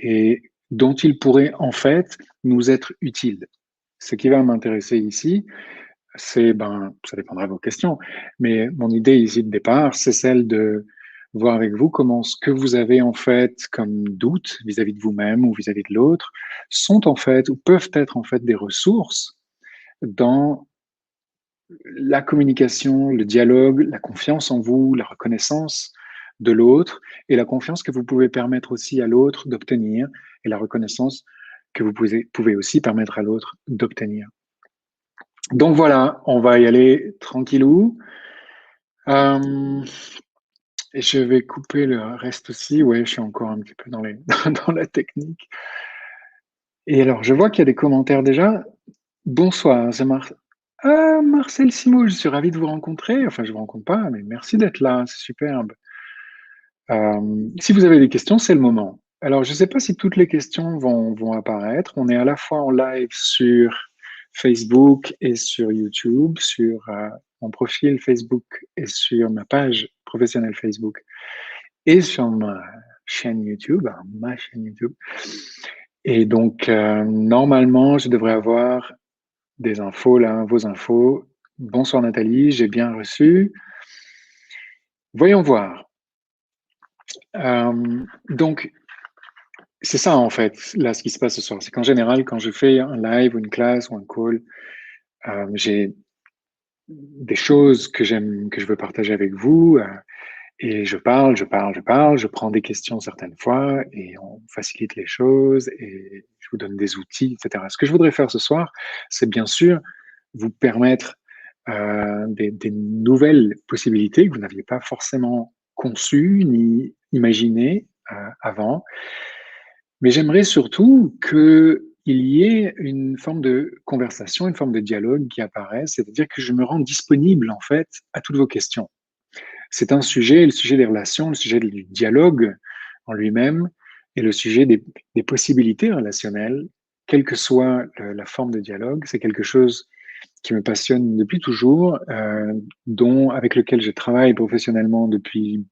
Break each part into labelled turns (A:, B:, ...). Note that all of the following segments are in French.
A: et dont il pourrait en fait nous être utile. Ce qui va m'intéresser ici, c'est, ça dépendra de vos questions, mais mon idée ici de départ, c'est celle de voir avec vous comment ce que vous avez en fait comme doute vis-à-vis de vous-même ou vis-à-vis de l'autre sont en fait ou peuvent être en fait des ressources dans la communication, le dialogue, la confiance en vous, la reconnaissance de l'autre et la confiance que vous pouvez permettre aussi à l'autre d'obtenir et la reconnaissance que vous pouvez aussi permettre à l'autre d'obtenir. Donc voilà, on va y aller tranquillou. Euh, et je vais couper le reste aussi. Ouais, je suis encore un petit peu dans dans la technique. Et alors, je vois qu'il y a des commentaires déjà. Bonsoir, c'est Marcel Simo, je suis ravi de vous rencontrer. Enfin, je vous rencontre pas, mais merci d'être là, c'est superbe. Si vous avez des questions, c'est le moment. Alors, je ne sais pas si toutes les questions vont apparaître. On est à la fois en live sur Facebook et sur YouTube, sur mon profil Facebook et sur ma page professionnelle Facebook et sur ma chaîne YouTube, ma chaîne YouTube. Et donc, normalement, je devrais avoir des infos là, vos infos. Bonsoir Nathalie, j'ai bien reçu. Voyons voir. Donc, c'est ça en fait, là, ce qui se passe ce soir. C'est qu'en général, quand je fais un live ou une classe ou un call, j'ai des choses que j'aime, que je veux partager avec vous, et je prends des questions certaines fois, et on facilite les choses, et je vous donne des outils, etc. Ce que je voudrais faire ce soir, c'est bien sûr vous permettre des nouvelles possibilités que vous n'aviez pas forcément conçues ni imaginées avant. Mais j'aimerais surtout qu'il y ait une forme de conversation, une forme de dialogue qui apparaisse, c'est-à-dire que je me rends disponible en fait à toutes vos questions. C'est un sujet, le sujet des relations, le sujet du dialogue en lui-même et le sujet des possibilités relationnelles, quelle que soit la forme de dialogue, c'est quelque chose qui me passionne depuis toujours, avec lequel je travaille professionnellement depuis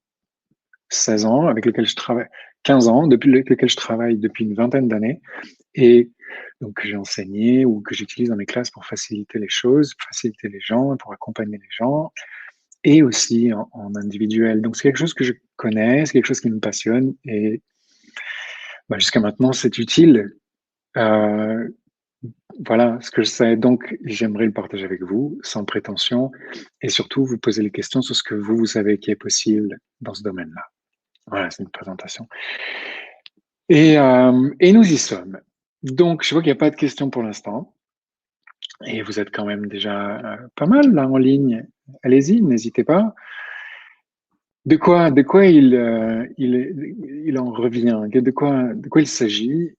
A: 16 ans, avec lequel je travaille 15 ans, depuis lequel je travaille depuis une vingtaine d'années, et donc que j'ai enseigné ou que j'utilise dans mes classes pour faciliter les choses, pour faciliter les gens, pour accompagner les gens, et aussi en individuel. Donc c'est quelque chose que je connais, c'est quelque chose qui me passionne, et jusqu'à maintenant c'est utile. Euh, voilà ce que je sais. Donc j'aimerais le partager avec vous, sans prétention, et surtout vous poser les questions sur ce que vous savez qui est possible dans ce domaine-là. Voilà, c'est une présentation. Et nous y sommes. Donc, je vois qu'il n'y a pas de questions pour l'instant. Et vous êtes quand même déjà pas mal là en ligne. Allez-y, n'hésitez pas. De quoi il en revient? De quoi il s'agit?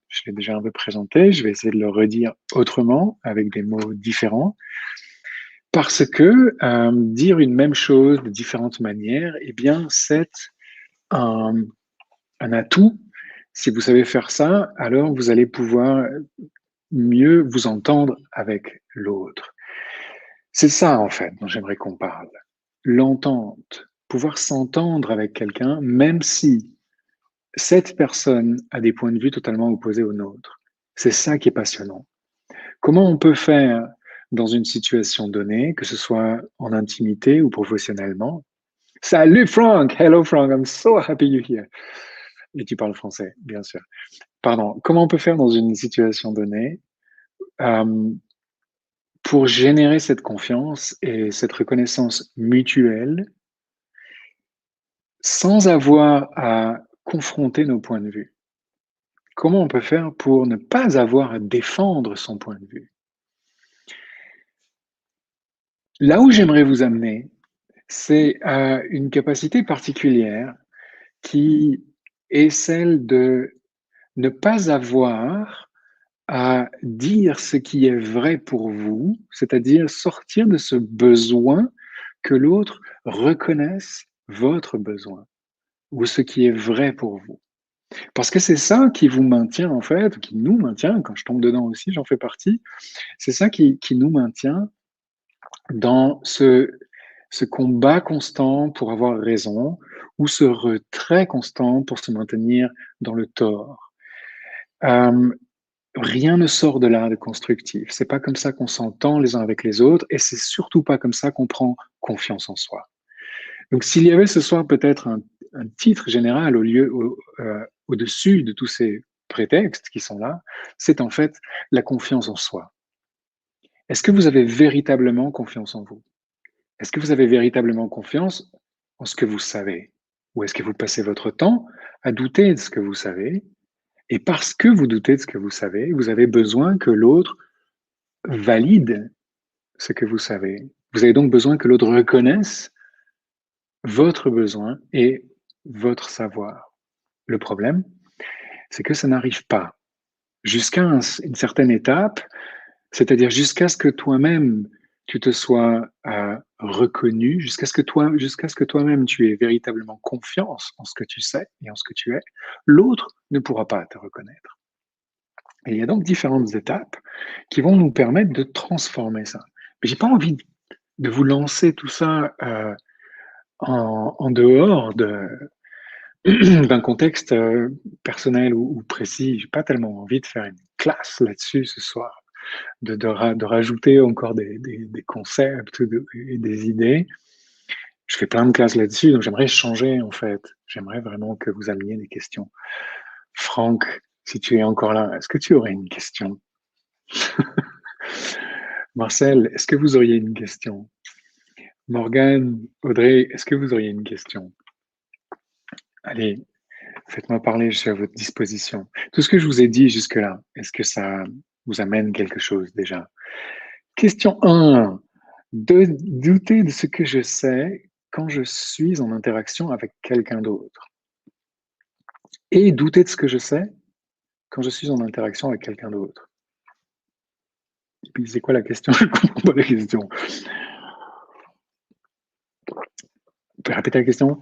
A: Je l'ai déjà un peu présenté. Je vais essayer de le redire autrement, avec des mots différents. Parce que dire une même chose de différentes manières, eh bien, c'est un, un atout. Si vous savez faire ça, alors vous allez pouvoir mieux vous entendre avec l'autre. C'est ça, en fait, dont j'aimerais qu'on parle. L'entente. Pouvoir s'entendre avec quelqu'un, même si cette personne a des points de vue totalement opposés aux nôtres. C'est ça qui est passionnant. Comment on peut faire dans une situation donnée, que ce soit en intimité ou professionnellement? Salut Frank! Hello Frank, I'm so happy you're here. Et tu parles français, bien sûr. Pardon. Comment on peut faire dans une situation donnée euh, pour générer cette confiance et cette reconnaissance mutuelle sans avoir à confronter nos points de vue? Comment on peut faire pour ne pas avoir à défendre son point de vue? Là où j'aimerais vous amener, c'est à une capacité particulière qui est celle de ne pas avoir à dire ce qui est vrai pour vous, c'est-à-dire sortir de ce besoin que l'autre reconnaisse votre besoin ou ce qui est vrai pour vous. Parce que c'est ça qui vous maintient, en fait, qui nous maintient, quand je tombe dedans aussi, j'en fais partie, c'est ça qui nous maintient dans ce combat constant pour avoir raison ou ce retrait constant pour se maintenir dans le tort. Euh, Rien ne sort de là de constructif. C'est pas comme ça qu'on s'entend les uns avec les autres, et c'est surtout pas comme ça qu'on prend confiance en soi. Donc, s'il y avait ce soir peut-être un titre général au-dessus de tous ces prétextes qui sont là, c'est en fait la confiance en soi. Est-ce que vous avez véritablement confiance en vous? Est-ce que vous avez véritablement confiance en ce que vous savez? Ou est-ce que vous passez votre temps à douter de ce que vous savez? Et parce que vous doutez de ce que vous savez, vous avez besoin que l'autre valide ce que vous savez. Vous avez donc besoin que l'autre reconnaisse votre besoin et votre savoir. Le problème, c'est que ça n'arrive pas. Jusqu'à une certaine étape, c'est-à-dire jusqu'à ce que toi-même, tu te sois reconnu, jusqu'à ce que toi-même, tu aies véritablement confiance en ce que tu sais et en ce que tu es, l'autre ne pourra pas te reconnaître. Et il y a donc différentes étapes qui vont nous permettre de transformer ça. Mais j'ai pas envie de vous lancer tout ça en dehors d'un contexte personnel ou précis. J'ai pas tellement envie de faire une classe là-dessus ce soir, de rajouter encore des concepts et des idées. Je fais plein de classes là-dessus, donc j'aimerais changer en fait. J'aimerais vraiment que vous ameniez des questions. Franck, si tu es encore là, est-ce que tu aurais une question? Marcel, est-ce que vous auriez une question? Morgane, Audrey, est-ce que vous auriez une question? Allez, faites-moi parler, je suis à votre disposition. Tout ce que je vous ai dit jusque-là, est-ce que ça vous amène quelque chose déjà? Question 1. De douter de ce que je sais quand je suis en interaction avec quelqu'un d'autre. Et douter de ce que je sais quand je suis en interaction avec quelqu'un d'autre. Et puis, c'est quoi la question? Je ne comprends pas la question. Vous pouvez répéter la question?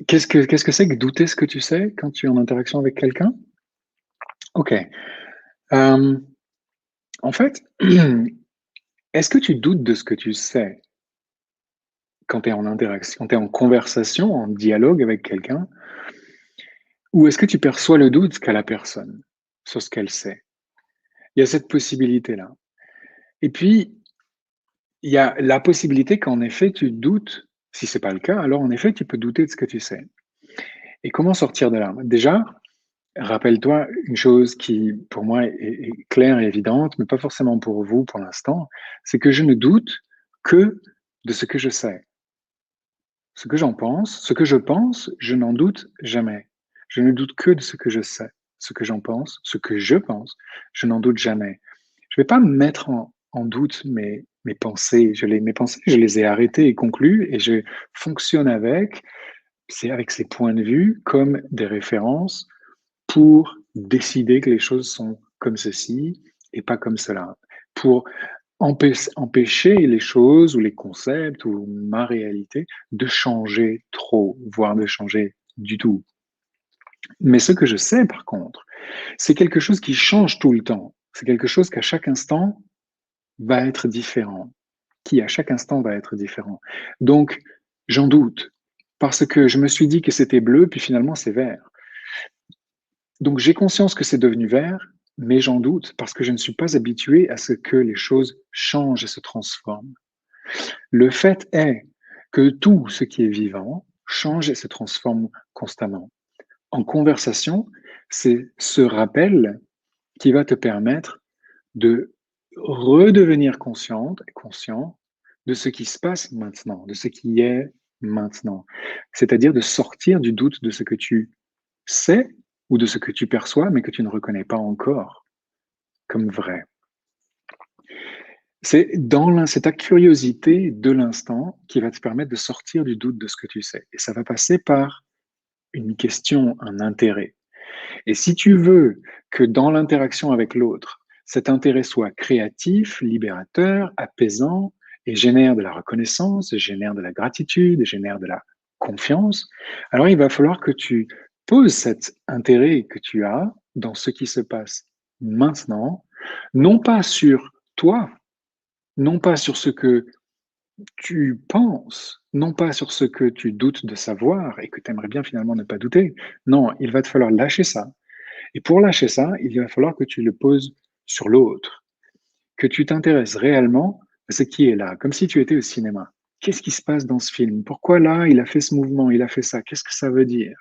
A: Qu'est-ce que c'est que douter ce que tu sais quand tu es en interaction avec quelqu'un? Ok. Euh, En fait, est-ce que tu doutes de ce que tu sais quand tu es en interaction, quand tu es en conversation, en dialogue avec quelqu'un, ou est-ce que tu perçois le doute qu'a la personne sur ce qu'elle sait? Il y a cette possibilité-là. Et puis, il y a la possibilité qu'en effet, tu doutes. Si c'est pas le cas, alors en effet, tu peux douter de ce que tu sais. Et comment sortir de là? Déjà, rappelle-toi une chose qui, pour moi, est claire et évidente, mais pas forcément pour vous pour l'instant, c'est que je ne doute que de ce que je sais. Ce que j'en pense, ce que je pense, je n'en doute jamais. Je ne doute que de ce que je sais. Ce que j'en pense, ce que je pense, je n'en doute jamais. Je ne vais pas mettre en doute mes pensées. Mes pensées, je les ai arrêtées et conclues et je fonctionne avec ces points de vue comme des références pour décider que les choses sont comme ceci et pas comme cela. Pour empêcher les choses ou les concepts ou ma réalité de changer trop, voire de changer du tout. Mais ce que je sais, par contre, c'est quelque chose qui change tout le temps. C'est quelque chose qu'à chaque instant va être différent, qui à chaque instant va être différent. Donc, j'en doute, parce que je me suis dit que c'était bleu, puis finalement c'est vert. Donc, j'ai conscience que c'est devenu vert, mais j'en doute parce que je ne suis pas habitué à ce que les choses changent et se transforment. Le fait est que tout ce qui est vivant change et se transforme constamment. En conversation, c'est ce rappel qui va te permettre de redevenir consciente et conscient de ce qui se passe maintenant, de ce qui est maintenant. C'est-à-dire de sortir du doute de ce que tu sais ou de ce que tu perçois, mais que tu ne reconnais pas encore comme vrai. C'est ta curiosité de l'instant qui va te permettre de sortir du doute de ce que tu sais. Et ça va passer par une question, un intérêt. Et si tu veux que dans l'interaction avec l'autre, cet intérêt soit créatif, libérateur, apaisant, et génère de la reconnaissance, génère de la gratitude, génère de la confiance, alors il va falloir que tu poses cet intérêt que tu as dans ce qui se passe maintenant, non pas sur toi, non pas sur ce que tu penses, non pas sur ce que tu doutes de savoir et que tu aimerais bien finalement ne pas douter. Non, il va te falloir lâcher ça Et pour lâcher ça, il va falloir que tu le poses sur l'autre, que tu t'intéresses réellement à ce qui est là, comme si tu étais au cinéma. Qu'est-ce qui se passe dans ce film? Pourquoi là, il a fait ce mouvement, il a fait ça? Qu'est-ce que ça veut dire?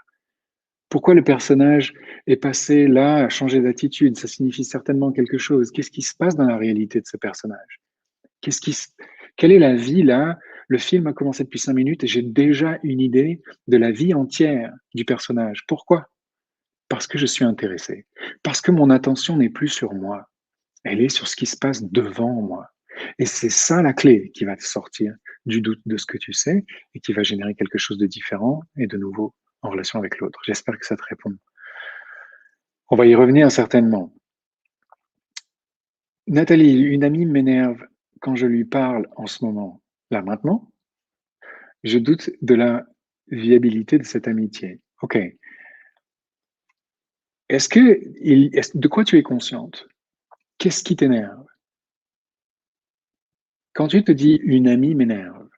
A: Pourquoi le personnage est passé là, à changer d'attitude? Ça signifie certainement quelque chose. Qu'est-ce qui se passe dans la réalité de ce personnage? Qu'est-ce qui se... Quelle est la vie là? Le film a commencé depuis 5 minutes et j'ai déjà une idée de la vie entière du personnage. Pourquoi? Parce que je suis intéressé. Parce que mon attention n'est plus sur moi. Elle est sur ce qui se passe devant moi. Et c'est ça la clé qui va te sortir du doute de ce que tu sais et qui va générer quelque chose de différent et de nouveau en relation avec l'autre. J'espère que ça te répond. On va y revenir certainement. Nathalie, une amie m'énerve quand je lui parle en ce moment. Là maintenant, je doute de la viabilité de cette amitié. Ok. De quoi tu es consciente? Qu'est-ce qui t'énerve? Quand tu te dis une amie m'énerve,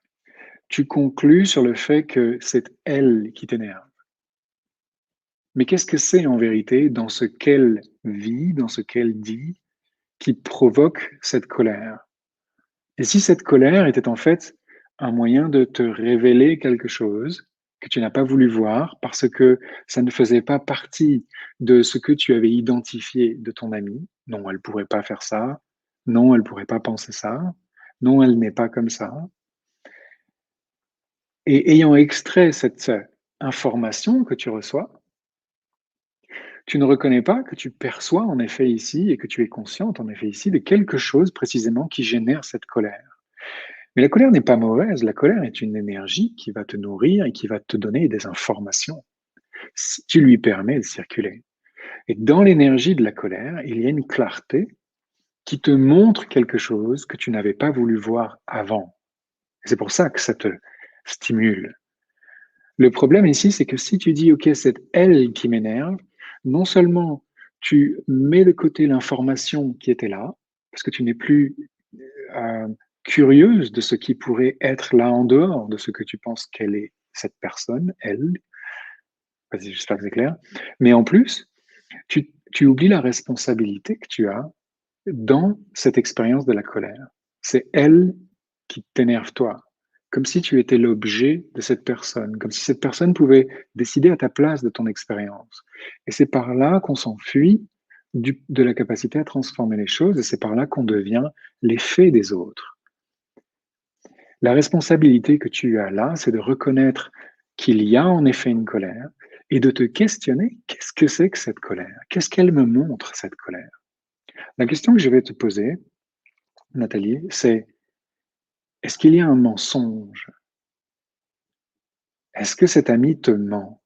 A: tu conclus sur le fait que c'est elle qui t'énerve. Mais qu'est-ce que c'est en vérité dans ce qu'elle vit, dans ce qu'elle dit, qui provoque cette colère? Et si cette colère était en fait un moyen de te révéler quelque chose que tu n'as pas voulu voir parce que ça ne faisait pas partie de ce que tu avais identifié de ton amie. Non, elle pourrait pas faire ça. Non, elle pourrait pas penser ça. Non, elle n'est pas comme ça. Et ayant extrait cette information que tu reçois, tu ne reconnais pas que tu perçois en effet ici et que tu es consciente en effet ici de quelque chose précisément qui génère cette colère. Mais la colère n'est pas mauvaise, la colère est une énergie qui va te nourrir et qui va te donner des informations, si tu lui permets de circuler. Et dans l'énergie de la colère, il y a une clarté qui te montre quelque chose que tu n'avais pas voulu voir avant. Et c'est pour ça que ça te stimule. Le problème ici, c'est que si tu dis, OK, c'est elle qui m'énerve, non seulement tu mets de côté l'information qui était là, parce que tu n'es plus euh, curieuse de ce qui pourrait être là en dehors de ce que tu penses qu'elle est, cette personne, elle, vas-y, j'espère que c'est clair, mais en plus, tu oublies la responsabilité que tu as dans cette expérience de la colère. C'est elle qui t'énerve toi, comme si tu étais l'objet de cette personne, comme si cette personne pouvait décider à ta place de ton expérience. Et c'est par là qu'on s'enfuit de la capacité à transformer les choses, et c'est par là qu'on devient l'effet des autres. La responsabilité que tu as là, c'est de reconnaître qu'il y a en effet une colère et de te questionner, qu'est-ce que c'est que cette colère? Qu'est-ce qu'elle me montre, cette colère? La question que je vais te poser, Nathalie, c'est est-ce qu'il y a un mensonge? Est-ce que cet ami te ment?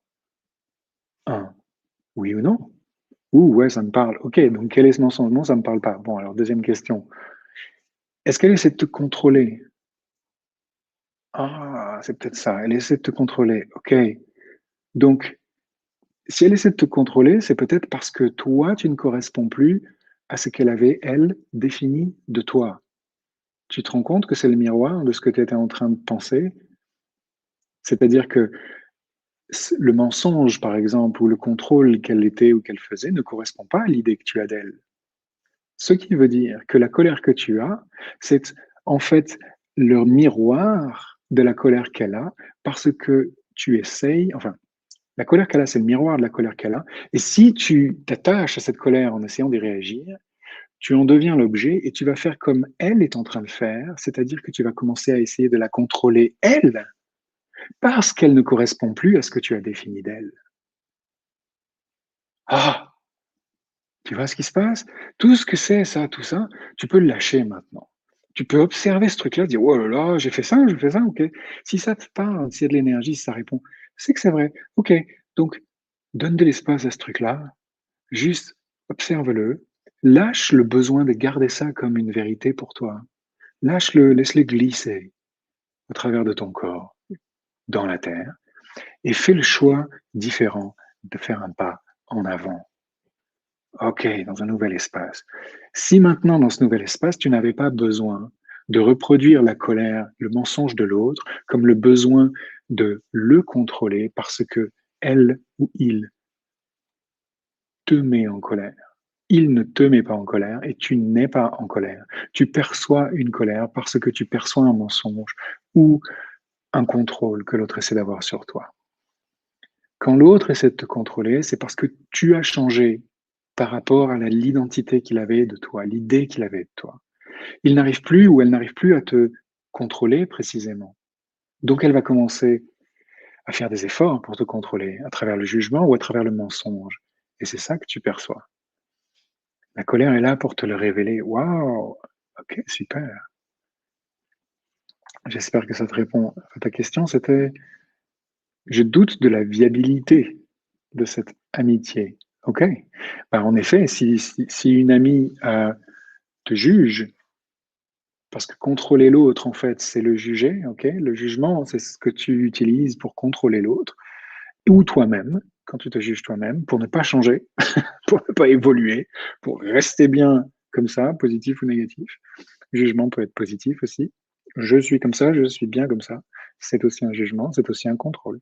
A: Un, oui ou non? Ou ouais, ça me parle. Ok, donc quel est ce mensonge? Non, ça me parle pas. Bon, alors deuxième question. Est-ce qu'elle essaie de te contrôler? Ah, c'est peut-être ça. Elle essaie de te contrôler. Ok. Donc, si elle essaie de te contrôler, c'est peut-être parce que toi, tu ne corresponds plus à ce qu'elle avait, elle, défini de toi. Tu te rends compte que c'est le miroir de ce que tu étais en train de penser? C'est-à-dire que le mensonge, par exemple, ou le contrôle qu'elle était ou qu'elle faisait ne correspond pas à l'idée que tu as d'elle. Ce qui veut dire que la colère que tu as, c'est en fait le miroir de la colère qu'elle a parce que tu essayes, enfin, la colère qu'elle a, c'est le miroir de la colère qu'elle a. Et si tu t'attaches à cette colère en essayant d'y réagir, tu en deviens l'objet et tu vas faire comme elle est en train de faire, c'est-à-dire que tu vas commencer à essayer de la contrôler, elle, parce qu'elle ne correspond plus à ce que tu as défini d'elle. Ah, tu vois ce qui se passe? Tout ce que c'est ça, tout ça, tu peux le lâcher maintenant. Tu peux observer ce truc-là, dire: «Oh là là, j'ai fait ça, OK». Si ça te parle, s'il y a de l'énergie, si ça répond, c'est que c'est vrai. OK, donc donne de l'espace à ce truc-là, juste observe-le, lâche le besoin de garder ça comme une vérité pour toi. Lâche-le, laisse-le glisser au travers de ton corps, dans la terre et fais le choix différent de faire un pas en avant. OK, dans un nouvel espace. Si maintenant, dans ce nouvel espace, tu n'avais pas besoin de reproduire la colère, le mensonge de l'autre, comme le besoin de le contrôler parce que elle ou il te met en colère. Il ne te met pas en colère et tu n'es pas en colère. Tu perçois une colère parce que tu perçois un mensonge ou un contrôle que l'autre essaie d'avoir sur toi. Quand l'autre essaie de te contrôler, c'est parce que tu as changé par rapport à l'identité qu'il avait de toi, l'idée qu'il avait de toi. Il n'arrive plus ou elle n'arrive plus à te contrôler précisément. Donc elle va commencer à faire des efforts pour te contrôler à travers le jugement ou à travers le mensonge. Et c'est ça que tu perçois. La colère est là pour te le révéler. Waouh! Ok, super. J'espère que ça te répond à ta question. C'était, je doute de la viabilité de cette amitié. Ok? Ben, en effet, si une amie te juge, parce que contrôler l'autre, en fait, c'est le juger, ok? Le jugement, c'est ce que tu utilises pour contrôler l'autre, ou toi-même, quand tu te juges toi-même, pour ne pas changer, pour ne pas évoluer, pour rester bien comme ça, positif ou négatif. Le jugement peut être positif aussi. Je suis comme ça, je suis bien comme ça. C'est aussi un jugement, c'est aussi un contrôle.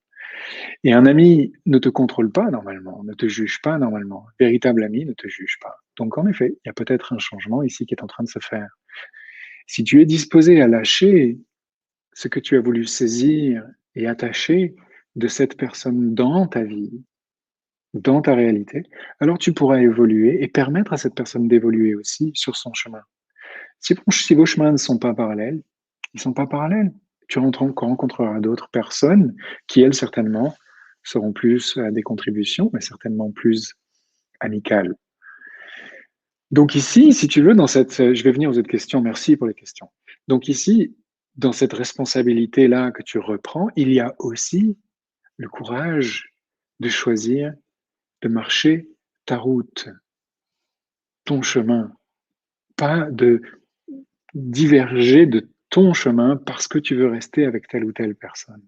A: Et un ami ne te contrôle pas normalement, ne te juge pas normalement. Véritable ami ne te juge pas. Donc en effet, il y a peut-être un changement ici qui est en train de se faire. Si tu es disposé à lâcher ce que tu as voulu saisir et attacher de cette personne dans ta vie, dans ta réalité, alors tu pourras évoluer et permettre à cette personne d'évoluer aussi sur son chemin. Si vos chemins ne sont pas parallèles, ils ne sont pas parallèles. Tu rencontreras d'autres personnes qui, elles, certainement, seront plus à des contributions, mais certainement plus amicales. Donc ici, si tu veux, je vais venir aux autres questions, merci pour les questions. Donc ici, dans cette responsabilité-là que tu reprends, il y a aussi le courage de choisir de marcher ta route, ton chemin, pas de diverger de ton chemin parce que tu veux rester avec telle ou telle personne.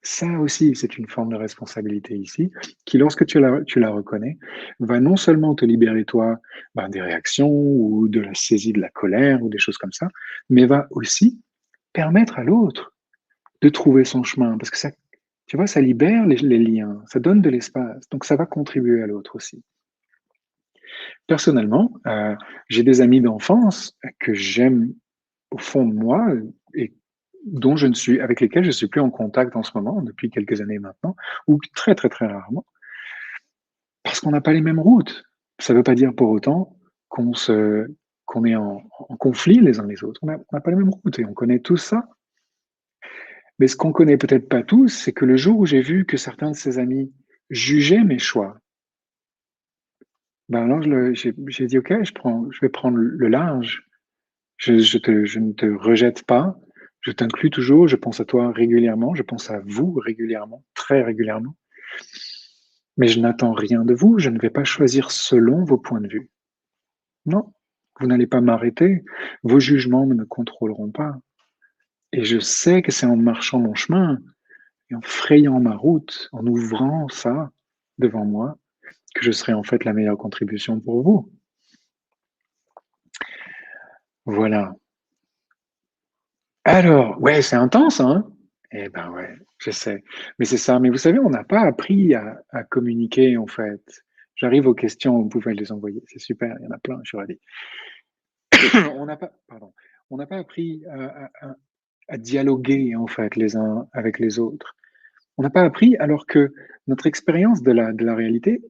A: Ça aussi, c'est une forme de responsabilité ici, qui, lorsque tu la reconnais, va non seulement te libérer, toi, des réactions ou de la saisie de la colère ou des choses comme ça, mais va aussi permettre à l'autre de trouver son chemin. Parce que ça, tu vois, ça libère les liens, ça donne de l'espace. Donc, ça va contribuer à l'autre aussi. Personnellement, j'ai des amis d'enfance que j'aime au fond de moi et avec lesquels je ne suis plus en contact en ce moment, depuis quelques années maintenant, ou très, très, très rarement, parce qu'on n'a pas les mêmes routes. Ça ne veut pas dire pour autant qu'on est en conflit les uns les autres. On n'a pas les mêmes routes et on connaît tout ça. Mais ce qu'on connaît peut-être pas tous, c'est que le jour où j'ai vu que certains de ses amis jugeaient mes choix, alors j'ai dit, OK, je vais prendre le large. Je ne te rejette pas, je t'inclus toujours, je pense à toi régulièrement, je pense à vous régulièrement, très régulièrement, mais je n'attends rien de vous, je ne vais pas choisir selon vos points de vue. Non, vous n'allez pas m'arrêter, vos jugements ne me contrôleront pas. Et je sais que c'est en marchant mon chemin et en frayant ma route, en ouvrant ça devant moi, que je serai en fait la meilleure contribution pour vous. Voilà. Alors, ouais, c'est intense, hein? Eh ben ouais, je sais. Mais c'est ça. Mais vous savez, on n'a pas appris à communiquer, en fait. J'arrive aux questions, vous pouvez les envoyer. C'est super, il y en a plein, je suis ravi. On n'a pas, pardon, on n'a pas appris à dialoguer, en fait, les uns avec les autres. On n'a pas appris alors que notre expérience de la réalité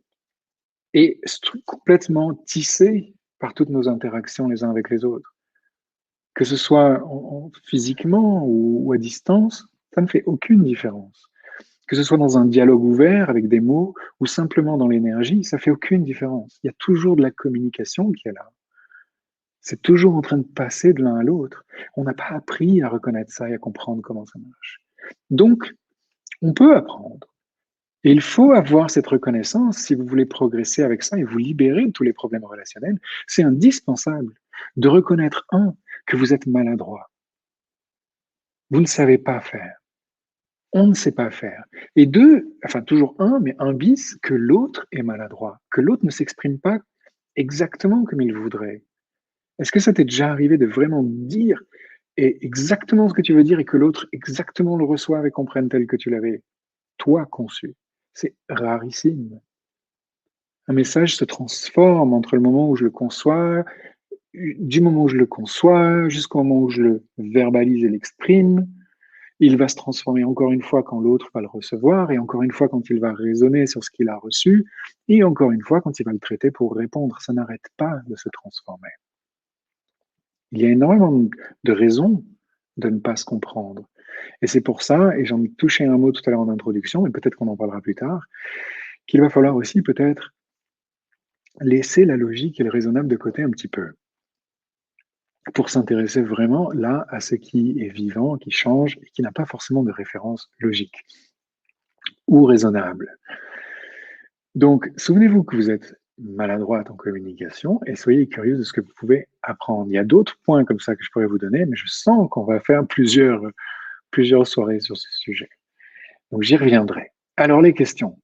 A: est complètement tissée par toutes nos interactions les uns avec les autres. Que ce soit physiquement ou à distance, ça ne fait aucune différence. Que ce soit dans un dialogue ouvert avec des mots ou simplement dans l'énergie, ça fait aucune différence. Il y a toujours de la communication qui est là. C'est toujours en train de passer de l'un à l'autre. On n'a pas appris à reconnaître ça et à comprendre comment ça marche. Donc, on peut apprendre. Et il faut avoir cette reconnaissance si vous voulez progresser avec ça et vous libérer de tous les problèmes relationnels. C'est indispensable de reconnaître, que vous êtes maladroit. Vous ne savez pas faire. On ne sait pas faire. Et deux, enfin toujours mais un bis, que l'autre est maladroit, que l'autre ne s'exprime pas exactement comme il voudrait. Est-ce que ça t'est déjà arrivé de vraiment dire exactement ce que tu veux dire et que l'autre exactement le reçoive et comprenne tel que tu l'avais, toi, conçu? C'est rarissime. Un message se transforme entre le moment où je le conçois, du moment où je le conçois jusqu'au moment où je le verbalise et l'exprime. Il va se transformer encore une fois quand l'autre va le recevoir, et encore une fois quand il va raisonner sur ce qu'il a reçu, et encore une fois quand il va le traiter pour répondre. Ça n'arrête pas de se transformer. Il y a énormément de raisons de ne pas se comprendre. Et c'est pour ça, et j'en ai touché un mot tout à l'heure en introduction, et peut-être qu'on en parlera plus tard, qu'il va falloir aussi peut-être laisser la logique et le raisonnable de côté un petit peu, pour s'intéresser vraiment là à ce qui est vivant, qui change et qui n'a pas forcément de référence logique ou raisonnable. Donc, souvenez-vous que vous êtes maladroite en communication et soyez curieux de ce que vous pouvez apprendre. Il y a d'autres points comme ça que je pourrais vous donner, mais je sens qu'on va faire plusieurs soirées sur ce sujet. Donc, j'y reviendrai. Alors, les questions.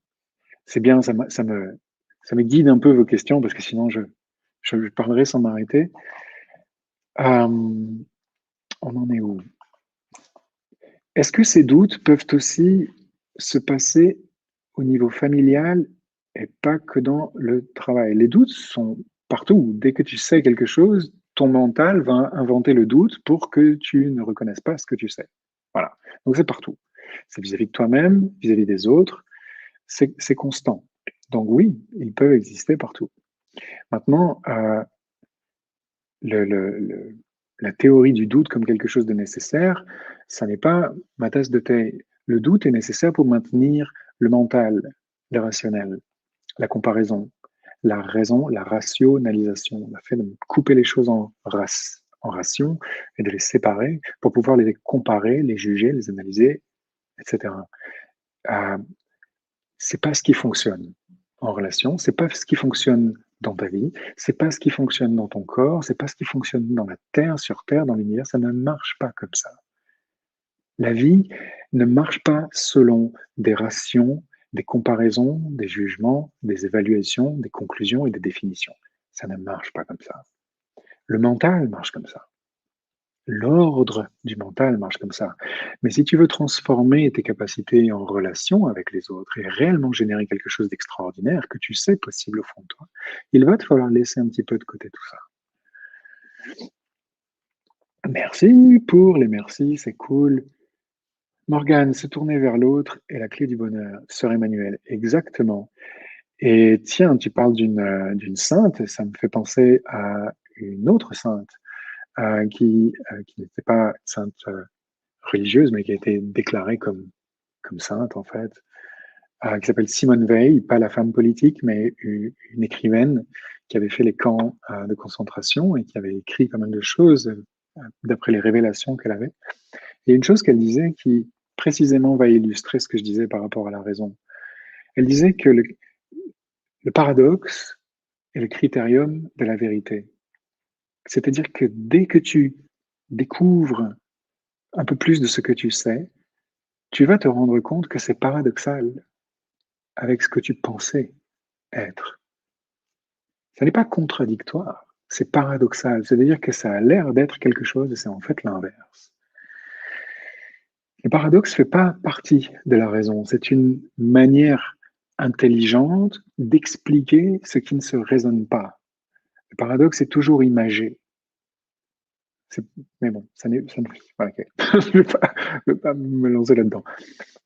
A: C'est bien, ça me guide un peu vos questions parce que sinon, je parlerai sans m'arrêter. On en est où? Est-ce que ces doutes peuvent aussi se passer au niveau familial et pas que dans le travail? Les doutes sont partout. Dès que tu sais quelque chose, ton mental va inventer le doute pour que tu ne reconnaisses pas ce que tu sais. Voilà. Donc c'est partout. C'est vis-à-vis de toi-même, vis-à-vis des autres. C'est constant. Donc oui, ils peuvent exister partout. Maintenant, le la théorie du doute comme quelque chose de nécessaire, ça n'est pas ma tasse de thé. Le doute est nécessaire pour maintenir le mental, le rationnel, la comparaison, la raison, la rationalisation, le fait de couper les choses en rations et de les séparer pour pouvoir les comparer, les juger, les analyser, etc. Euh, c'est pas ce qui fonctionne en relation, c'est pas ce qui fonctionne dans ta vie, c'est pas ce qui fonctionne dans ton corps, c'est pas ce qui fonctionne dans la Terre, sur Terre, dans l'univers, ça ne marche pas comme ça. La vie ne marche pas selon des rations, des comparaisons, des jugements, des évaluations, des conclusions et des définitions. Ça ne marche pas comme ça. Le mental marche comme ça. L'ordre du mental marche comme ça. Mais si tu veux transformer tes capacités en relation avec les autres et réellement générer quelque chose d'extraordinaire que tu sais possible au fond de toi, il va te falloir laisser un petit peu de côté tout ça. Merci pour les merci, c'est cool. Morgane, se tourner vers l'autre est la clé du bonheur. Sœur Emmanuel, exactement. Et tiens, tu parles d'une sainte, ça me fait penser à une autre sainte qui n'était pas sainte religieuse, mais qui a été déclarée comme sainte, en fait, qui s'appelle Simone Veil, pas la femme politique, mais une écrivaine qui avait fait les camps de concentration et qui avait écrit pas mal de choses d'après les révélations qu'elle avait. Et une chose qu'elle disait qui précisément va illustrer ce que je disais par rapport à la raison. Elle disait que le paradoxe est le critérium de la vérité. C'est-à-dire que dès que tu découvres un peu plus de ce que tu sais, tu vas te rendre compte que c'est paradoxal avec ce que tu pensais être. Ça n'est pas contradictoire, c'est paradoxal. C'est-à-dire que ça a l'air d'être quelque chose et c'est en fait l'inverse. Le paradoxe ne fait pas partie de la raison. C'est une manière intelligente d'expliquer ce qui ne se raisonne pas. Le paradoxe est toujours imagé. Mais bon, ça ne voilà, okay. Je ne vais pas me lancer là-dedans.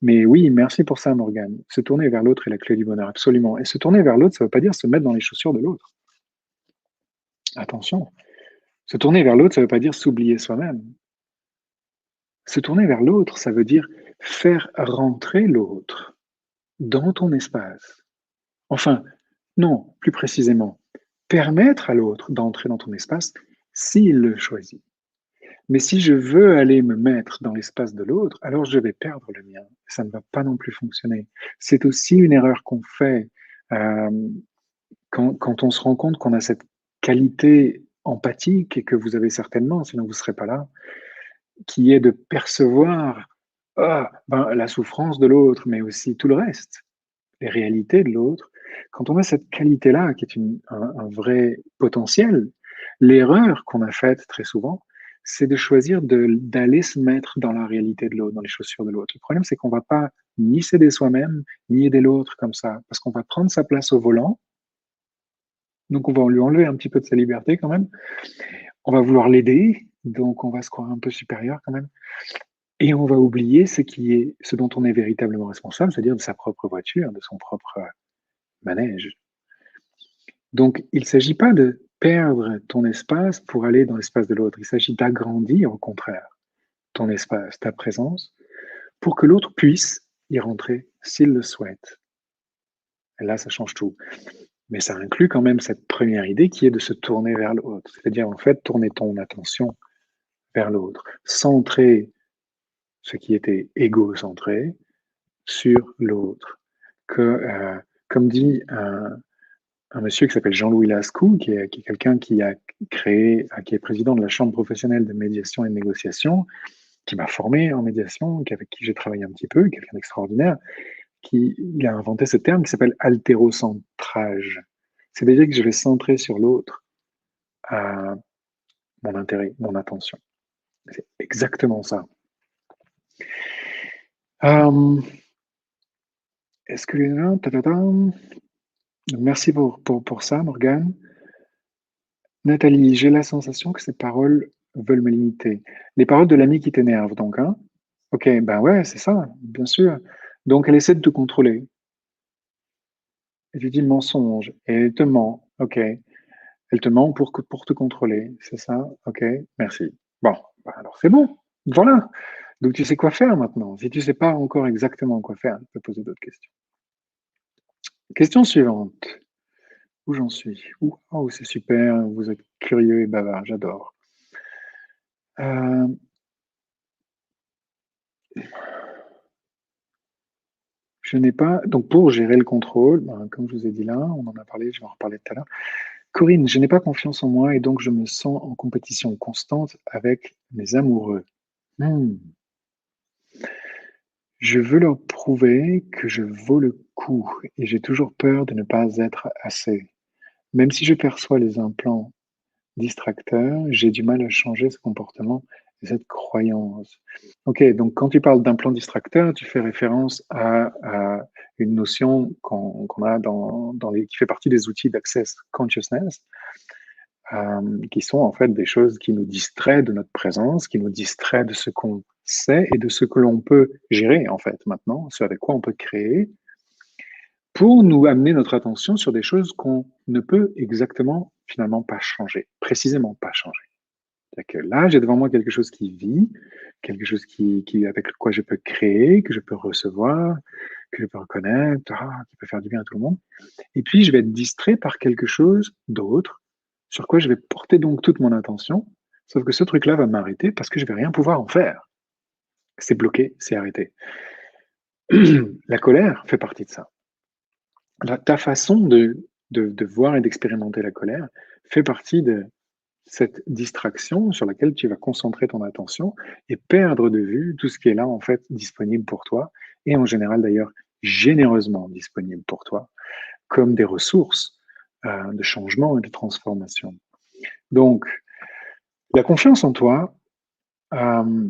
A: Mais oui, merci pour ça, Morgane. Se tourner vers l'autre est la clé du bonheur, absolument. Et se tourner vers l'autre, ça ne veut pas dire se mettre dans les chaussures de l'autre. Attention. Se tourner vers l'autre, ça ne veut pas dire s'oublier soi-même. Se tourner vers l'autre, ça veut dire faire rentrer l'autre dans ton espace. Enfin, non, plus précisément, permettre à l'autre d'entrer dans ton espace s'il le choisit. Mais si je veux aller me mettre dans l'espace de l'autre, alors je vais perdre le mien. Ça ne va pas non plus fonctionner. C'est aussi une erreur qu'on fait euh, quand on se rend compte qu'on a cette qualité empathique et que vous avez certainement, sinon vous ne serez pas là, qui est de percevoir la souffrance de l'autre, mais aussi tout le reste, les réalités de l'autre. Quand on a cette qualité-là, qui est un vrai potentiel, l'erreur qu'on a faite très souvent, c'est de choisir d'aller se mettre dans la réalité de l'autre, dans les chaussures de l'autre. Le problème, c'est qu'on ne va pas ni s'aider soi-même, ni aider l'autre comme ça, parce qu'on va prendre sa place au volant Donc, on va lui enlever un petit peu de sa liberté quand même. On va vouloir l'aider, donc on va se croire un peu supérieur quand même. Et on va oublier ce dont on est véritablement responsable, c'est-à-dire de sa propre voiture, de son propre manège. Donc, il ne s'agit pas de perdre ton espace pour aller dans l'espace de l'autre. Il s'agit d'agrandir, au contraire, ton espace, ta présence, pour que l'autre puisse y rentrer s'il le souhaite. Et là, ça change tout. Mais ça inclut quand même cette première idée qui est de se tourner vers l'autre. C'est-à-dire, en fait, tourner ton attention vers l'autre. Centrer ce qui était égocentré sur l'autre. Comme dit un monsieur qui s'appelle Jean-Louis Lascaux, qui est quelqu'un qui est président de la Chambre professionnelle de médiation et de négociation, qui m'a formé en médiation, avec qui j'ai travaillé un petit peu, quelqu'un d'extraordinaire, il a inventé ce terme qui s'appelle altérocentrage. C'est-à-dire que je vais centrer sur l'autre mon intérêt, mon attention. C'est exactement ça. Est-ce que merci pour ça, Morgane. Nathalie, j'ai la sensation que ces paroles veulent me limiter. Les paroles de l'ami qui t'énerve, donc, hein? Ok, ben ouais, c'est ça, bien sûr. Donc, elle essaie de te contrôler. Et tu dis le mensonge. Et elle te ment. Ok. Elle te ment pour te contrôler. C'est ça? Ok, merci. Bon, ben alors c'est bon. Voilà. Donc, tu sais quoi faire maintenant. Si tu sais pas encore exactement quoi faire, tu peux poser d'autres questions. Question suivante. Où j'en suis? Oh, c'est super. Vous êtes curieux et bavard. J'adore. Euh, Je n'ai pas. Donc, pour gérer le contrôle, ben, comme je vous ai dit là, on en a parlé, je vais en reparler tout à l'heure. Corinne, je n'ai pas confiance en moi et donc je me sens en compétition constante avec mes amoureux. Hmm. Je veux leur prouver que je vaux le coup et j'ai toujours peur de ne pas être assez. Même si je perçois les implants distracteurs, j'ai du mal à changer ce comportement et cette croyance. Ok, donc quand tu parles d'implant distracteur, tu fais référence à une notion qu'on a qui fait partie des outils d'Access Consciousness, qui sont en fait des choses qui nous distraient de notre présence, qui nous distraient de ce qu'on sait et de ce que l'on peut gérer en fait maintenant, ce avec quoi on peut créer, pour nous amener notre attention sur des choses qu'on ne peut exactement finalement pas changer, précisément pas changer. C'est-à-dire que là, j'ai devant moi quelque chose qui vit, quelque chose avec quoi je peux créer, que je peux recevoir, que je peux reconnaître, qui peut faire du bien à tout le monde. Et puis, je vais être distrait par quelque chose d'autre, sur quoi je vais porter donc toute mon attention, sauf que ce truc-là va m'arrêter parce que je vais rien pouvoir en faire. C'est bloqué, c'est arrêté. La colère fait partie de ça. Ta façon de voir et d'expérimenter la colère fait partie de cette distraction sur laquelle tu vas concentrer ton attention et perdre de vue tout ce qui est là, en fait, disponible pour toi, et en général d'ailleurs généreusement disponible pour toi, comme des ressources de changement et de transformation. Donc, la confiance en toi, euh,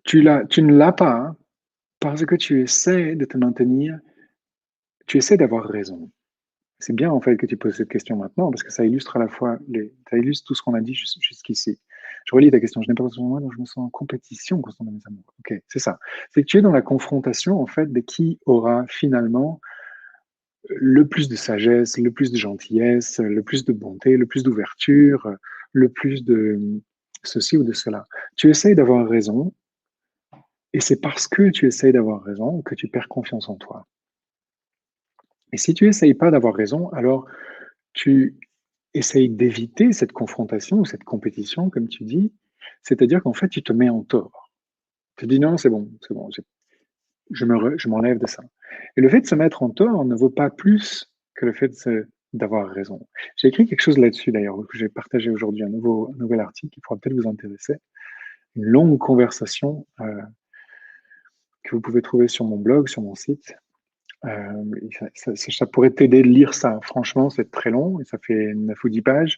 A: tu ne l'as pas hein, parce que tu essaies de te maintenir, tu essaies d'avoir raison. C'est bien en fait que tu poses cette question maintenant parce que ça illustre à la fois ça illustre tout ce qu'on a dit jusqu'ici. Je relis ta question. Je n'ai pas besoin de moi, donc je me sens en compétition concernant mes amours. Ok, c'est ça. C'est que tu es dans la confrontation en fait de qui aura finalement le plus de sagesse, le plus de gentillesse, le plus de bonté, le plus d'ouverture, le plus de ceci ou de cela. Tu essayes d'avoir raison et c'est parce que tu essayes d'avoir raison que tu perds confiance en toi. Et si tu essayes pas d'avoir raison, alors tu essayes d'éviter cette confrontation ou cette compétition, comme tu dis, c'est-à-dire qu'en fait, tu te mets en tort. Tu dis non, c'est bon, je m'enlève de ça. Et le fait de se mettre en tort ne vaut pas plus que le fait d'avoir raison. J'ai écrit quelque chose là-dessus d'ailleurs, que j'ai partagé aujourd'hui, un nouvel article qui pourra peut-être vous intéresser. Une longue conversation que vous pouvez trouver sur mon blog, sur mon site. Ça pourrait t'aider de lire ça. Franchement, c'est très long et ça fait 9 ou 10 pages.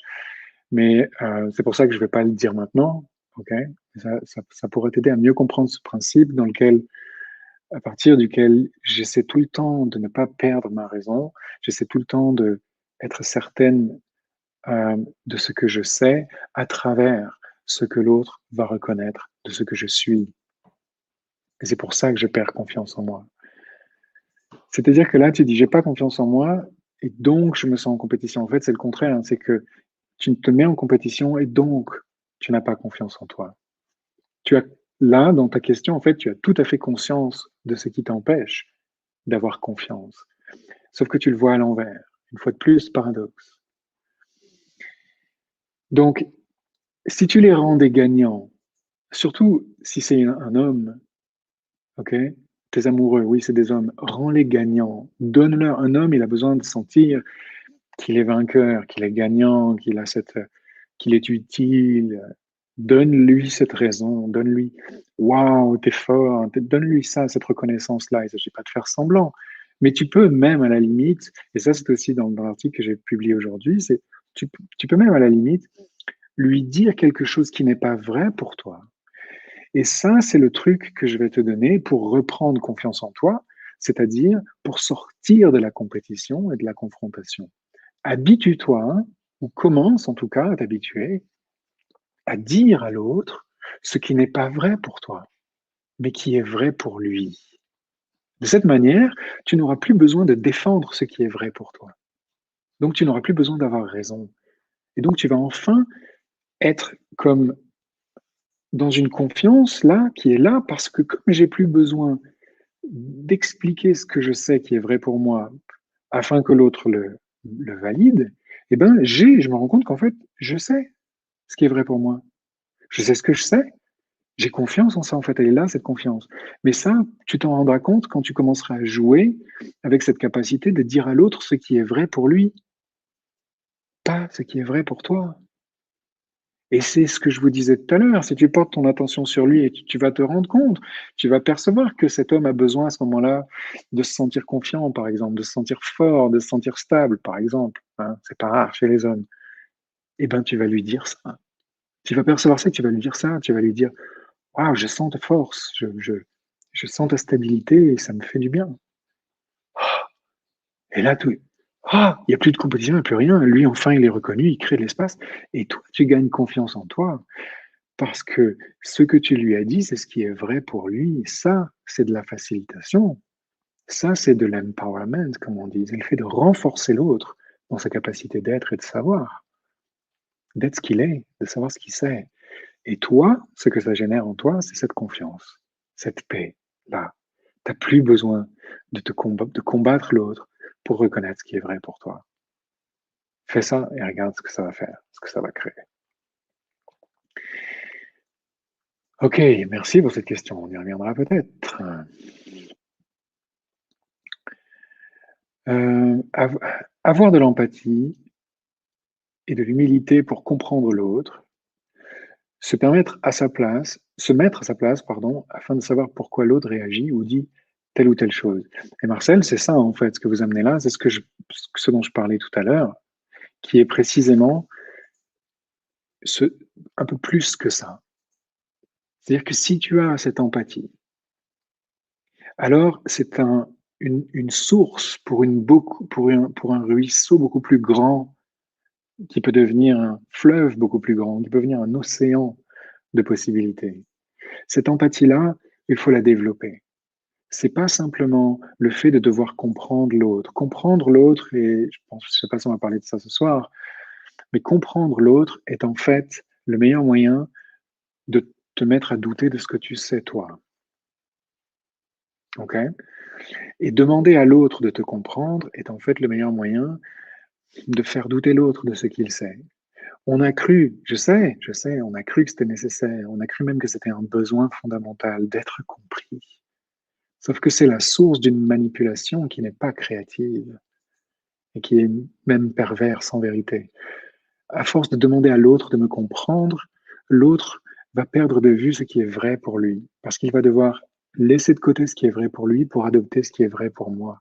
A: Mais c'est pour ça que je ne vais pas le dire maintenant. Ok, ça pourrait t'aider à mieux comprendre ce principe dans lequel à partir duquel j'essaie tout le temps de ne pas perdre ma raison, j'essaie tout le temps de être certaine de ce que je sais à travers ce que l'autre va reconnaître de ce que je suis. Et c'est pour ça que je perds confiance en moi. C'est-à-dire que là, tu dis, j'ai pas confiance en moi et donc je me sens en compétition. En fait, c'est le contraire, hein, c'est que tu te mets en compétition et donc tu n'as pas confiance en toi. Tu as là, dans ta question, en fait, tu as tout à fait conscience de ce qui t'empêche d'avoir confiance. Sauf que tu le vois à l'envers. Une fois de plus, paradoxe. Donc, si tu les rendais gagnants, surtout si c'est un homme, ok? Tes amoureux, oui, c'est des hommes, rends-les gagnants. Donne-leur. Un homme, il a besoin de sentir qu'il est vainqueur, qu'il est gagnant, qu'il est utile. Donne-lui cette raison, donne-lui, waouh, t'es fort, donne-lui ça, cette reconnaissance-là. Il ne s'agit pas de faire semblant. Mais tu peux même à la limite, et ça c'est aussi dans l'article que j'ai publié aujourd'hui, c'est tu peux même à la limite lui dire quelque chose qui n'est pas vrai pour toi. Et ça, c'est le truc que je vais te donner pour reprendre confiance en toi, c'est-à-dire pour sortir de la compétition et de la confrontation. Habitue-toi, hein, ou commence en tout cas à t'habituer à dire à l'autre ce qui n'est pas vrai pour toi, mais qui est vrai pour lui. De cette manière, tu n'auras plus besoin de défendre ce qui est vrai pour toi. Donc tu n'auras plus besoin d'avoir raison. Et donc tu vas enfin être comme dans une confiance là, qui est là, parce que comme j'ai plus besoin d'expliquer ce que je sais qui est vrai pour moi afin que l'autre le valide, eh ben, je me rends compte qu'en fait, je sais ce qui est vrai pour moi. Je sais ce que je sais. J'ai confiance en ça, en fait, elle est là, cette confiance. Mais ça, tu t'en rendras compte quand tu commenceras à jouer avec cette capacité de dire à l'autre ce qui est vrai pour lui, pas ce qui est vrai pour toi. Et c'est ce que je vous disais tout à l'heure, si tu portes ton attention sur lui et tu vas te rendre compte, tu vas percevoir que cet homme a besoin à ce moment-là de se sentir confiant, par exemple, de se sentir fort, de se sentir stable, par exemple. Hein, c'est pas rare chez les hommes. Eh ben, tu vas lui dire ça. Tu vas percevoir ça, tu vas lui dire ça, tu vas lui dire, waouh, je sens ta force, je sens ta stabilité et ça me fait du bien. Et là, tout, il n'y a plus de compétition, il n'y a plus rien. Lui, enfin, il est reconnu, il crée de l'espace. Et toi, tu gagnes confiance en toi. Parce que ce que tu lui as dit, c'est ce qui est vrai pour lui. Ça, c'est de la facilitation. Ça, c'est de l'empowerment, comme on dit. C'est le fait de renforcer l'autre dans sa capacité d'être et de savoir, d'être ce qu'il est, de savoir ce qu'il sait. Et toi, ce que ça génère en toi, c'est cette confiance, cette paix-là. Tu n'as plus besoin de combattre l'autre pour reconnaître ce qui est vrai pour toi. Fais ça et regarde ce que ça va faire, ce que ça va créer. Ok, merci pour cette question. On y reviendra peut-être. Av avoir de l'empathie et de l'humilité pour comprendre l'autre, se mettre à sa place, pardon, afin de savoir pourquoi l'autre réagit ou dit telle ou telle chose. Et Marcel, c'est ça en fait, ce que vous amenez là, c'est ce dont je parlais tout à l'heure, qui est précisément ce, un peu plus que ça. C'est-à-dire que si tu as cette empathie, alors c'est une source pour un ruisseau beaucoup plus grand qui peut devenir un fleuve beaucoup plus grand, qui peut devenir un océan de possibilités. Cette empathie-là, il faut la développer. C'est pas simplement le fait de devoir comprendre l'autre. Comprendre l'autre, et je sais pas si on va parler de ça ce soir, mais comprendre l'autre est en fait le meilleur moyen de te mettre à douter de ce que tu sais toi. Ok? Et demander à l'autre de te comprendre est en fait le meilleur moyen de faire douter l'autre de ce qu'il sait. On a cru, je sais, on a cru que c'était nécessaire, on a cru même que c'était un besoin fondamental d'être compris. Sauf que c'est la source d'une manipulation qui n'est pas créative et qui est même perverse en vérité. À force de demander à l'autre de me comprendre, l'autre va perdre de vue ce qui est vrai pour lui, parce qu'il va devoir laisser de côté ce qui est vrai pour lui pour adopter ce qui est vrai pour moi.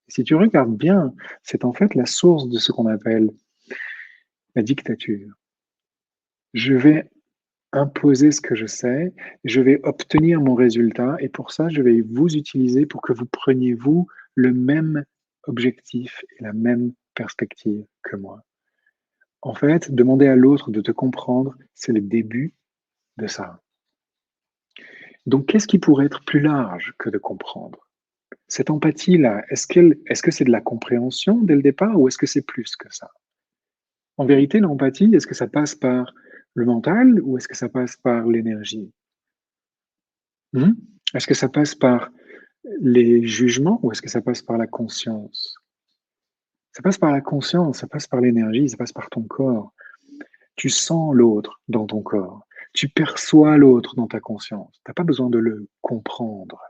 A: Si tu regardes bien, c'est en fait la source de ce qu'on appelle la dictature. Je vais imposer ce que je sais, je vais obtenir mon résultat et pour ça, je vais vous utiliser pour que vous preniez, vous, le même objectif et la même perspective que moi. En fait, demander à l'autre de te comprendre, c'est le début de ça. Donc, qu'est-ce qui pourrait être plus large que de comprendre? Cette empathie-là, est-ce que c'est de la compréhension dès le départ ou est-ce que c'est plus que ça? En vérité, l'empathie, est-ce que ça passe par le mental ou est-ce que ça passe par l'énergie? Mmh? Est-ce que ça passe par les jugements ou est-ce que ça passe par la conscience? Ça passe par la conscience, ça passe par l'énergie, ça passe par ton corps. Tu sens l'autre dans ton corps. Tu perçois l'autre dans ta conscience. Tu as pas besoin de le comprendre.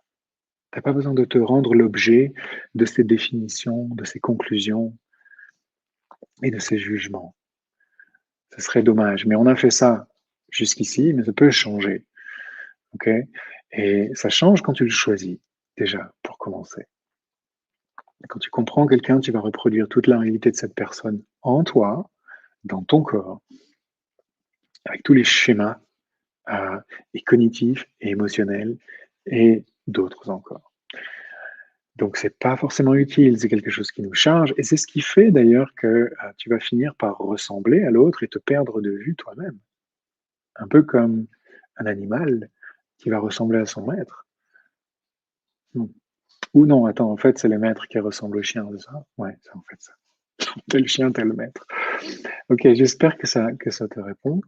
A: Tu as pas besoin de te rendre l'objet de ses définitions, de ses conclusions et de ses jugements. Ce serait dommage, mais on a fait ça jusqu'ici, mais ça peut changer, OK? Et ça change quand tu le choisis, déjà, pour commencer. Quand tu comprends quelqu'un, tu vas reproduire toute la réalité de cette personne en toi, dans ton corps, avec tous les schémas, et cognitifs et émotionnels et d'autres encore. Donc c'est pas forcément utile, c'est quelque chose qui nous charge et c'est ce qui fait d'ailleurs que, tu vas finir par ressembler à l'autre et te perdre de vue toi-même. Un peu comme un animal qui va ressembler à son maître. Mmh. Ou non, attends, en fait, c'est le maître qui ressemble au chien, c'est ça? Ouais, c'est en fait ça. Tel chien, tel maître. OK, j'espère que ça te répond.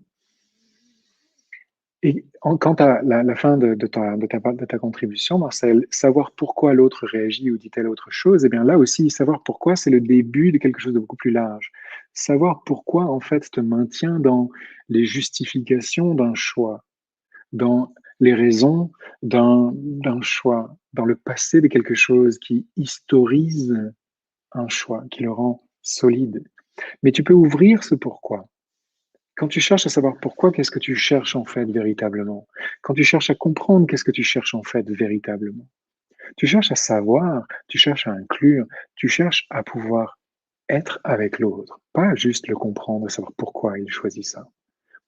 A: Et quant à la fin de ta contribution, Marcel, savoir pourquoi l'autre réagit ou dit telle autre chose, eh bien là aussi, savoir pourquoi, c'est le début de quelque chose de beaucoup plus large. Savoir pourquoi, en fait, te maintient dans les justifications d'un choix, dans les raisons d'un choix, dans le passé de quelque chose qui historise un choix, qui le rend solide. Mais tu peux ouvrir ce pourquoi. Quand tu cherches à savoir pourquoi, qu'est-ce que tu cherches en fait véritablement? Quand tu cherches à comprendre, qu'est-ce que tu cherches en fait véritablement? Tu cherches à savoir, tu cherches à inclure, tu cherches à pouvoir être avec l'autre, pas juste le comprendre et savoir pourquoi il choisit ça.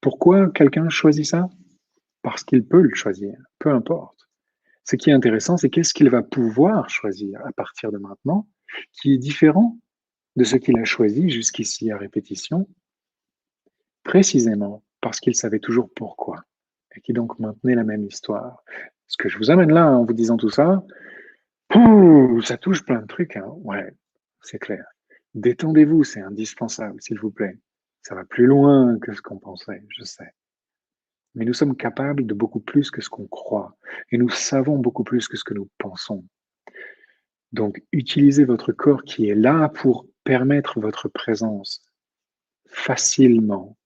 A: Pourquoi quelqu'un choisit ça? Parce qu'il peut le choisir, peu importe. Ce qui est intéressant, c'est qu'est-ce qu'il va pouvoir choisir à partir de maintenant, qui est différent de ce qu'il a choisi jusqu'ici à répétition, précisément parce qu'il savait toujours pourquoi et qui donc maintenait la même histoire. Ce que je vous amène là en vous disant tout ça, pouh, ça touche plein de trucs, hein. Ouais, c'est clair. Détendez-vous, c'est indispensable, s'il vous plaît. Ça va plus loin que ce qu'on pensait, je sais. Mais nous sommes capables de beaucoup plus que ce qu'on croit et nous savons beaucoup plus que ce que nous pensons. Donc, utilisez votre corps qui est là pour permettre votre présence facilement.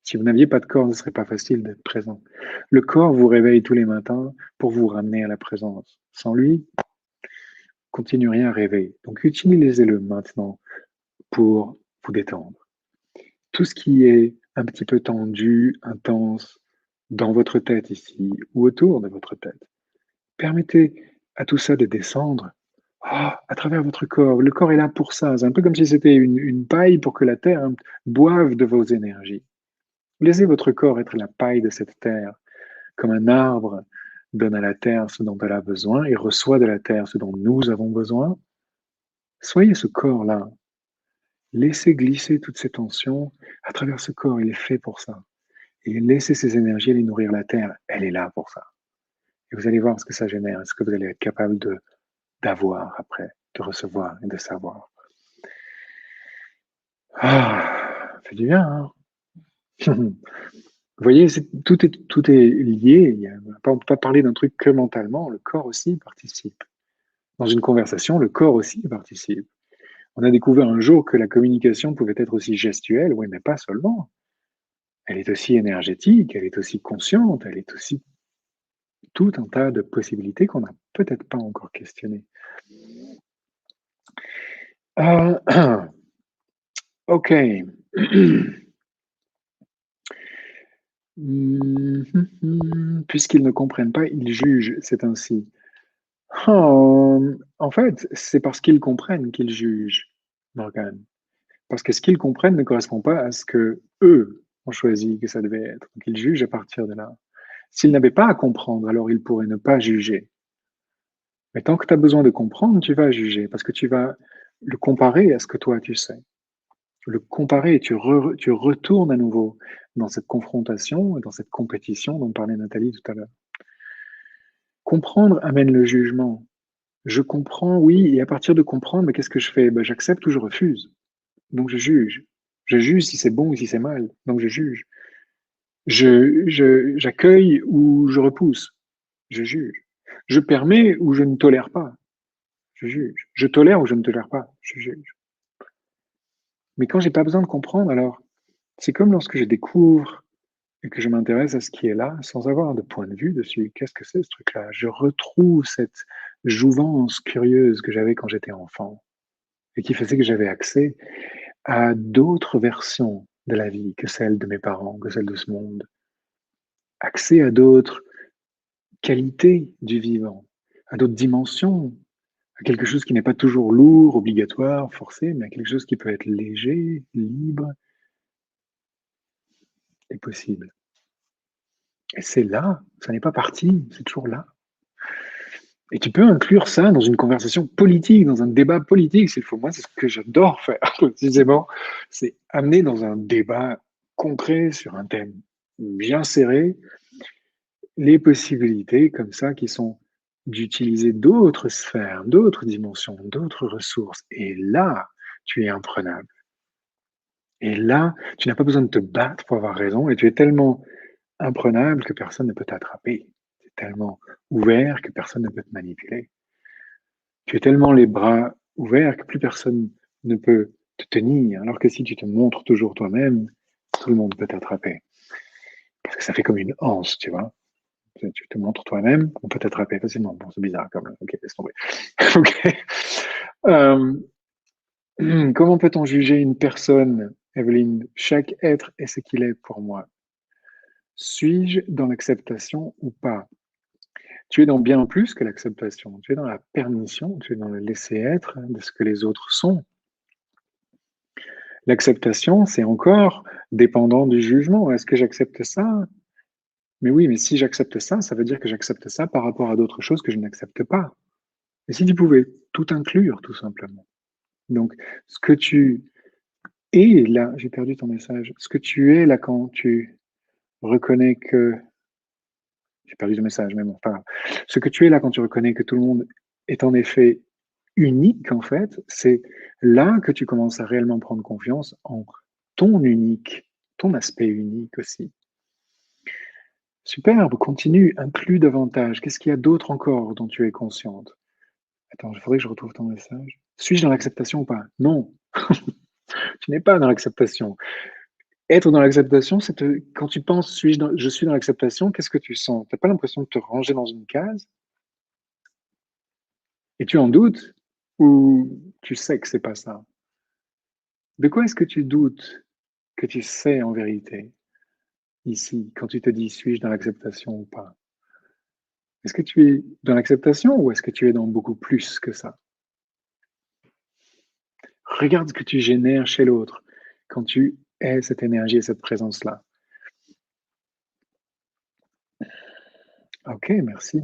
A: Si vous n'aviez pas de corps, ce ne serait pas facile d'être présent. Le corps vous réveille tous les matins pour vous ramener à la présence. Sans lui, continueriez à rêver. Donc utilisez-le maintenant pour vous détendre. Tout ce qui est un petit peu tendu, intense, dans votre tête ici ou autour de votre tête, permettez à tout ça de descendre à travers votre corps. Le corps est là pour ça. C'est un peu comme si c'était une paille pour que la terre boive de vos énergies. Laissez votre corps être la paille de cette terre, comme un arbre donne à la terre ce dont elle a besoin et reçoit de la terre ce dont nous avons besoin. Soyez ce corps-là. Laissez glisser toutes ces tensions à travers ce corps. Il est fait pour ça. Et laissez ces énergies aller nourrir la terre. Elle est là pour ça. Et vous allez voir ce que ça génère, ce que vous allez être capable d'avoir après, de recevoir et de savoir. Ah, ça fait du bien, hein. Vous voyez, tout est lié. On ne peut pas parler d'un truc que mentalement. Le corps aussi participe. Dans une conversation, le corps aussi participe. On a découvert un jour que la communication pouvait être aussi gestuelle, oui, mais pas seulement. Elle est aussi énergétique, elle est aussi consciente, elle est aussi tout un tas de possibilités qu'on n'a peut-être pas encore questionnées. Euh, ok. Puisqu'ils ne comprennent pas, ils jugent, c'est ainsi. En fait, c'est parce qu'ils comprennent qu'ils jugent, Morgane. Parce que ce qu'ils comprennent ne correspond pas à ce que eux ont choisi que ça devait être. Donc il juge à partir de là. S'il n'avait pas à comprendre, alors il pourrait ne pas juger. Mais tant que tu as besoin de comprendre, tu vas juger, parce que tu vas le comparer à ce que toi tu sais. Le comparer et tu retournes à nouveau dans cette confrontation et dans cette compétition dont parlait Nathalie tout à l'heure. Comprendre amène le jugement. Je comprends, oui, et à partir de comprendre, mais qu'est-ce que je fais? Ben, j'accepte ou je refuse. Donc je juge. Je juge si c'est bon ou si c'est mal. Donc je juge. J'accueille ou je repousse. Je juge. Je permets ou je ne tolère pas. Je juge. Je tolère ou je ne tolère pas. Je juge. Mais quand j'ai pas besoin de comprendre, alors c'est comme lorsque je découvre et que je m'intéresse à ce qui est là, sans avoir de point de vue dessus. Qu'est-ce que c'est ce truc-là? Je retrouve cette jouvence curieuse que j'avais quand j'étais enfant et qui faisait que j'avais accès à d'autres versions de la vie que celle de mes parents, que celle de ce monde. Accès à d'autres qualités du vivant, à d'autres dimensions, à quelque chose qui n'est pas toujours lourd, obligatoire, forcé, mais à quelque chose qui peut être léger, libre et possible. Et c'est là, ça n'est pas parti, c'est toujours là. Et tu peux inclure ça dans une conversation politique, dans un débat politique, s'il faut. Moi, c'est ce que j'adore faire, précisément. C'est amener dans un débat concret sur un thème bien serré les possibilités comme ça qui sont d'utiliser d'autres sphères, d'autres dimensions, d'autres ressources. Et là, tu es imprenable. Et là, tu n'as pas besoin de te battre pour avoir raison et tu es tellement imprenable que personne ne peut t'attraper. Tu es tellement ouvert que personne ne peut te manipuler. Tu es tellement les bras ouverts que plus personne ne peut te tenir, alors que si tu te montres toujours toi-même, tout le monde peut t'attraper. Parce que ça fait comme une anse, tu vois. Tu te montres toi-même, on peut t'attraper facilement. Bon, c'est bizarre comme. Ok, laisse tomber. Ok. Euh, comment peut-on juger une personne, Evelyne? Chaque être est ce qu'il est pour moi. Suis-je dans l'acceptation ou pas? Tu es dans bien plus que l'acceptation. Tu es dans la permission, tu es dans le laisser-être de ce que les autres sont. L'acceptation, c'est encore dépendant du jugement. Est-ce que j'accepte ça? Mais oui, mais si j'accepte ça, ça veut dire que j'accepte ça par rapport à d'autres choses que je n'accepte pas. Et si tu pouvais tout inclure, tout simplement. Donc, ce que tu es là, j'ai perdu ton message, ce que tu es là quand tu reconnais que, j'ai perdu ton message, mais bon, pas grave. Ce que tu es là quand tu reconnais que tout le monde est en effet unique, en fait, c'est là que tu commences à réellement prendre confiance en ton unique, ton aspect unique aussi. Superbe, continue, inclus davantage. Qu'est-ce qu'il y a d'autre encore dont tu es consciente? Attends, il faudrait que je retrouve ton message. Suis-je dans l'acceptation ou pas? Non, tu n'es pas dans l'acceptation. Être dans l'acceptation, c'est quand tu penses je suis dans l'acceptation, qu'est-ce que tu sens? Tu n'as pas l'impression de te ranger dans une case? Et tu en doutes? Ou tu sais que c'est pas ça? De quoi est-ce que tu doutes que tu sais en vérité ici, quand tu te dis suis-je dans l'acceptation ou pas? Est-ce que tu es dans l'acceptation ou est-ce que tu es dans beaucoup plus que ça? Regarde ce que tu génères chez l'autre quand tu es cette énergie et cette présence-là. Ok, merci.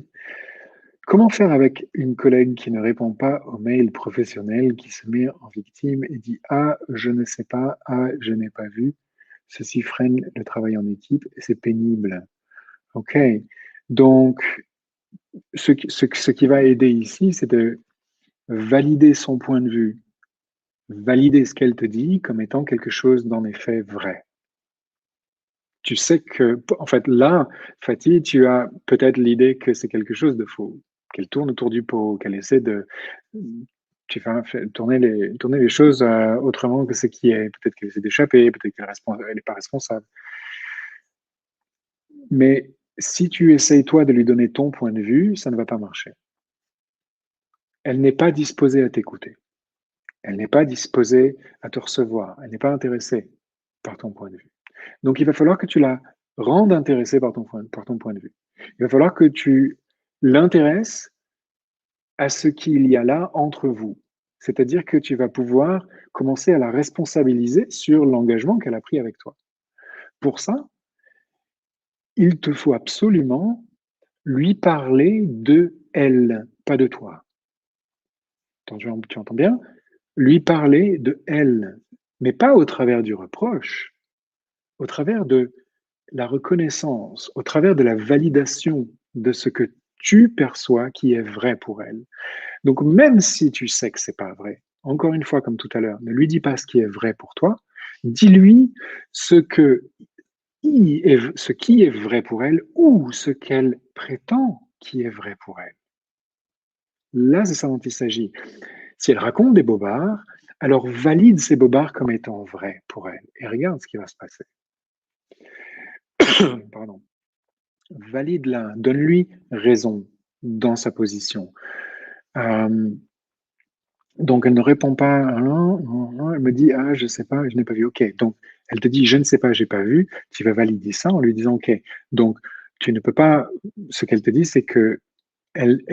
A: Comment faire avec une collègue qui ne répond pas aux mails professionnels, qui se met en victime et dit ah, je ne sais pas, ah, je n'ai pas vu. Ceci freine le travail en équipe et c'est pénible. Ok. Donc, ce qui va aider ici, c'est de valider son point de vue, valider ce qu'elle te dit comme étant quelque chose d'en effet vrai. Tu sais que, en fait, là, Fatih, tu as peut-être l'idée que c'est quelque chose de faux, qu'elle tourne autour du pot, qu'elle essaie de tourner les choses autrement que ce qui est. Peut-être qu'elle essaie d'échapper, peut-être qu'elle n'est pas responsable. Mais si tu essayes, toi, de lui donner ton point de vue, ça ne va pas marcher. Elle n'est pas disposée à t'écouter. Elle n'est pas disposée à te recevoir. Elle n'est pas intéressée par ton point de vue. Donc, il va falloir que tu la rendes intéressée par ton point de vue. Il va falloir que tu l'intéresses à ce qu'il y a là entre vous. C'est-à-dire que tu vas pouvoir commencer à la responsabiliser sur l'engagement qu'elle a pris avec toi. Pour ça, il te faut absolument lui parler de elle, pas de toi. Tu entends bien? Lui parler de elle, mais pas au travers du reproche, au travers de la reconnaissance, au travers de la validation de ce que tu perçois qui est vrai pour elle. Donc, même si tu sais que c'est pas vrai, encore une fois, comme tout à l'heure, ne lui dis pas ce qui est vrai pour toi, dis-lui ce qui est vrai pour elle ou ce qu'elle prétend qui est vrai pour elle. Là, c'est ça dont il s'agit. Si elle raconte des bobards, alors valide ces bobards comme étant vrais pour elle et regarde ce qui va se passer. Pardon. Valide-la, donne-lui raison dans sa position. Euh, donc, elle ne répond pas, elle me dit, ah, je sais pas, je n'ai pas vu. OK. Donc, elle te dit, je ne sais pas, j'ai pas vu. Tu vas valider ça en lui disant, OK. Donc, tu ne peux pas, ce qu'elle te dit, c'est que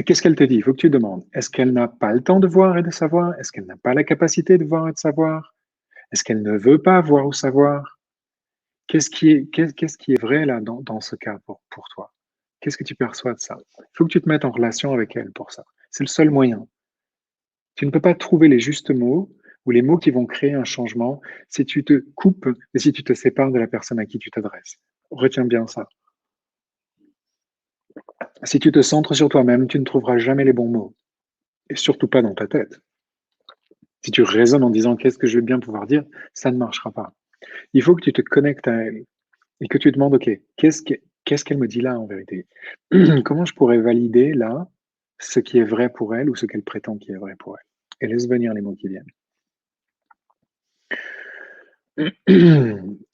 A: qu'est-ce qu'elle te dit? Il faut que tu demandes. Est-ce qu'elle n'a pas le temps de voir et de savoir? Est-ce qu'elle n'a pas la capacité de voir et de savoir? Est-ce qu'elle ne veut pas voir ou savoir? Qu'est-ce qui est vrai là dans ce cas pour toi? Qu'est-ce que tu perçois de ça? Il faut que tu te mettes en relation avec elle pour ça. C'est le seul moyen. Tu ne peux pas trouver les justes mots ou les mots qui vont créer un changement si tu te coupes et si tu te sépares de la personne à qui tu t'adresses. Retiens bien ça. Si tu te centres sur toi-même, tu ne trouveras jamais les bons mots. Et surtout pas dans ta tête. Si tu raisonnes en disant qu'est-ce que je vais bien pouvoir dire, ça ne marchera pas. Il faut que tu te connectes à elle et que tu te demandes, OK, qu'est-ce qu'elle me dit là en vérité? Comment je pourrais valider là ce qui est vrai pour elle ou ce qu'elle prétend qui est vrai pour elle? Et laisse venir les mots qui viennent.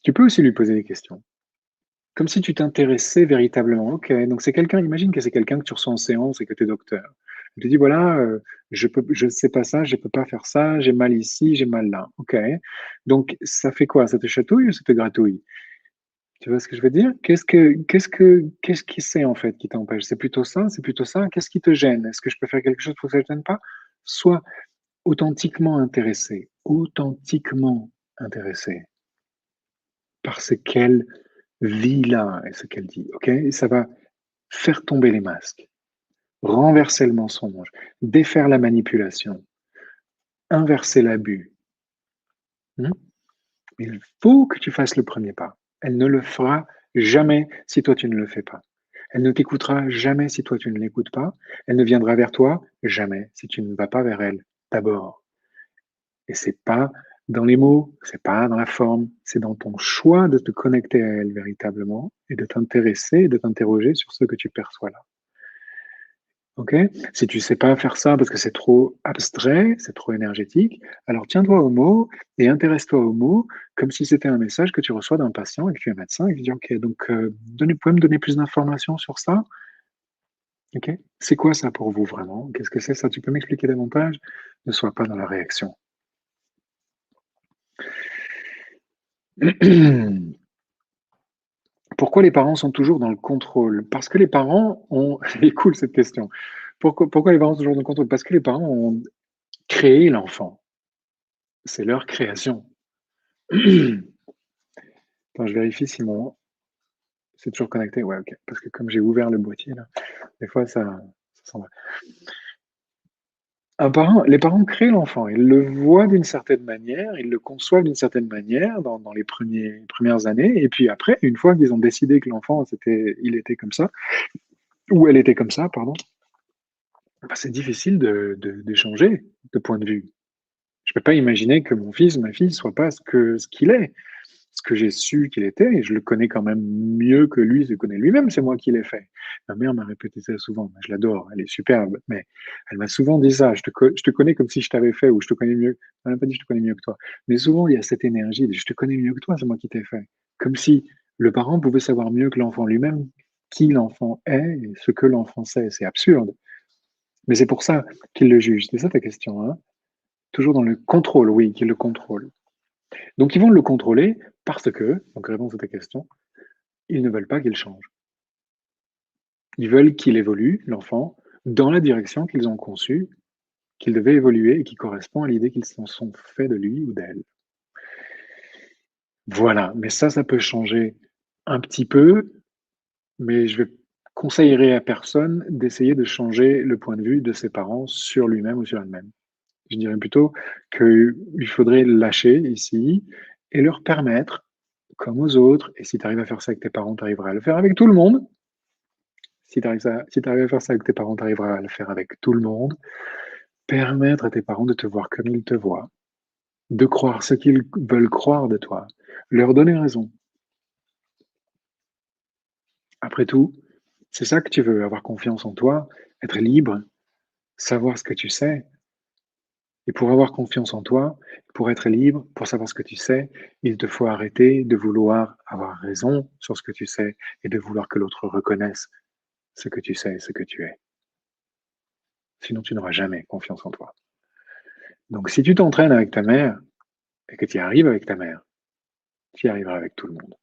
A: Tu peux aussi lui poser des questions. Comme si tu t'intéressais véritablement. OK, donc c'est quelqu'un, imagine que c'est quelqu'un que tu reçois en séance et que tu es docteur. Il te dit, voilà, je sais pas ça, je peux pas faire ça, j'ai mal ici, j'ai mal là. OK. Donc, ça fait quoi? Ça te chatouille ou ça te gratouille? Tu vois ce que je veux dire? Qu'est-ce qui c'est en fait qui t'empêche? C'est plutôt ça? C'est plutôt ça? Qu'est-ce qui te gêne? Est-ce que je peux faire quelque chose pour que ça ne te gêne pas? Sois authentiquement intéressé par ce qu'elle vit là et ce qu'elle dit. OK? Et ça va faire tomber les masques, renverser le mensonge, défaire la manipulation, inverser l'abus. Hmm. Il faut que tu fasses le premier pas. Elle ne le fera jamais si toi tu ne le fais pas. Elle ne t'écoutera jamais si toi tu ne l'écoutes pas. Elle ne viendra vers toi jamais si tu ne vas pas vers elle d'abord. Et c'est pas dans les mots, c'est pas dans la forme, c'est dans ton choix de te connecter à elle véritablement et de t'intéresser, de t'interroger sur ce que tu perçois là. OK? Si tu sais pas faire ça parce que c'est trop abstrait, c'est trop énergétique, alors tiens-toi aux mots et intéresse-toi aux mots comme si c'était un message que tu reçois d'un patient et que tu es médecin et que tu dis: «OK, donc pouvez me donner plus d'informations sur ça? OK? C'est quoi ça pour vous vraiment? Qu'est-ce que c'est ça? Tu peux m'expliquer davantage?» Ne sois pas dans la réaction. Pourquoi les parents sont toujours dans le contrôle? Parce que les parents ont elle est cool cette question. Pourquoi les parents sont toujours dans le contrôle? Parce que les parents ont créé l'enfant. C'est leur création. Attends, je vérifie si mon c'est toujours connecté? Ouais, OK. Parce que comme j'ai ouvert le boîtier là, des fois ça s'en va. Les parents créent l'enfant, ils le voient d'une certaine manière, ils le conçoivent d'une certaine manière dans les premières années et puis après, une fois qu'ils ont décidé que l'enfant il était comme ça ou elle était comme ça, pardon, bah, c'est difficile d'échanger de point de vue. Je peux pas imaginer que mon fils, ma fille soit pas ce qu'il est. Ce que j'ai su qu'il était, et je le connais quand même mieux que lui se connaît lui-même, c'est moi qui l'ai fait. Ma mère m'a répété ça souvent, je l'adore, elle est superbe, mais elle m'a souvent dit ça, je te connais comme si je t'avais fait, ou je te connais mieux. Elle m'a pas dit je te connais mieux que toi. Mais souvent, il y a cette énergie de je te connais mieux que toi, c'est moi qui t'ai fait. Comme si le parent pouvait savoir mieux que l'enfant lui-même qui l'enfant est et ce que l'enfant sait. C'est absurde. Mais c'est pour ça qu'il le juge. C'est ça ta question, hein? Toujours dans le contrôle, oui, qu'il le contrôle. Donc ils vont le contrôler parce que, donc réponse à ta question, ils ne veulent pas qu'il change. Ils veulent qu'il évolue, l'enfant, dans la direction qu'ils ont conçue, qu'il devait évoluer et qui correspond à l'idée qu'ils s'en sont fait de lui ou d'elle. Voilà, mais ça peut changer un petit peu, mais je vais conseillerais à personne d'essayer de changer le point de vue de ses parents sur lui-même ou sur elle-même. Je dirais plutôt qu'il faudrait lâcher ici et leur permettre, comme aux autres, et si tu arrives à faire ça avec tes parents, tu arriveras à le faire avec tout le monde. Si tu arrives à faire ça avec tes parents, tu arriveras à le faire avec tout le monde. Permettre à tes parents de te voir comme ils te voient, de croire ce qu'ils veulent croire de toi, leur donner raison. Après tout, c'est ça que tu veux, avoir confiance en toi, être libre, savoir ce que tu sais. Et pour avoir confiance en toi, pour être libre, pour savoir ce que tu sais, il te faut arrêter de vouloir avoir raison sur ce que tu sais et de vouloir que l'autre reconnaisse ce que tu sais et ce que tu es. Sinon, tu n'auras jamais confiance en toi. Donc, si tu t'entraînes avec ta mère et que tu y arrives avec ta mère, tu y arriveras avec tout le monde.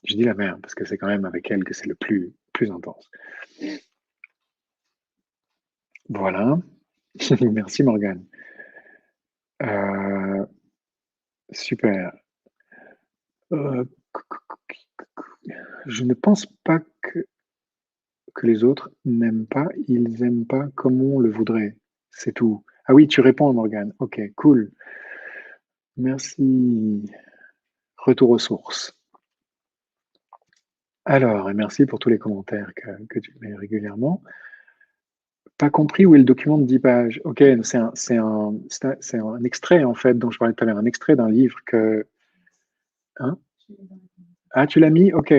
A: Je dis la mère parce que c'est quand même avec elle que c'est le plus intense. Voilà. Merci Morgane. Euh, super. Euh, je ne pense pas que les autres n'aiment pas, ils aiment pas comme on le voudrait. C'est tout. Ah oui, tu réponds, Morgane. Ok, cool. Merci. Retour aux sources. Alors, et merci pour tous les commentaires que tu mets régulièrement. Pas compris où est le document de 10 pages. Ok, c'est un extrait, en fait, dont je parlais tout à l'heure, un extrait d'un livre que. Hein. Ah, tu l'as mis? Ok.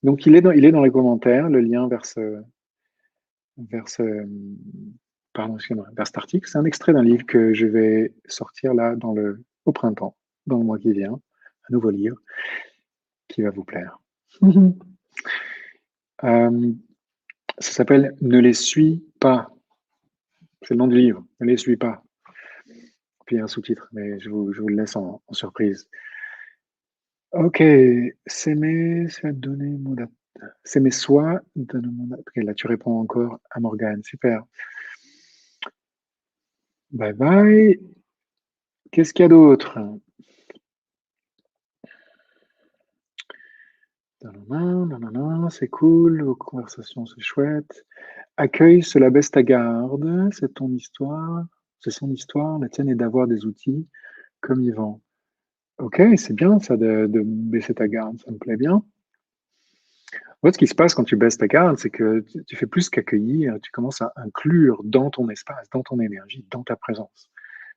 A: Donc, il est dans les commentaires, le lien vers ce, pardon, excusez-moi, vers cet article. C'est un extrait d'un livre que je vais sortir là au printemps, dans le mois qui vient. Un nouveau livre qui va vous plaire. Euh, Ça s'appelle Ne les suis pas. C'est le nom du livre. Ne les suis pas. Puis il y a un sous-titre, mais je vous le laisse en surprise. Ok, c'est donner mon date. S'aimer soi, donne mon date. Ok, là tu réponds encore à Morgane. Super. Bye bye. Qu'est-ce qu'il y a d'autre? Nanana, nanana, c'est cool, vos conversations, c'est chouette. Accueille, cela baisse ta garde, c'est ton histoire, c'est son histoire, la tienne est d'avoir des outils comme Yvan. Ok, c'est bien ça de baisser ta garde, ça me plaît bien. En fait, ce qui se passe quand tu baisses ta garde, c'est que tu fais plus qu'accueillir, tu commences à inclure dans ton espace, dans ton énergie, dans ta présence.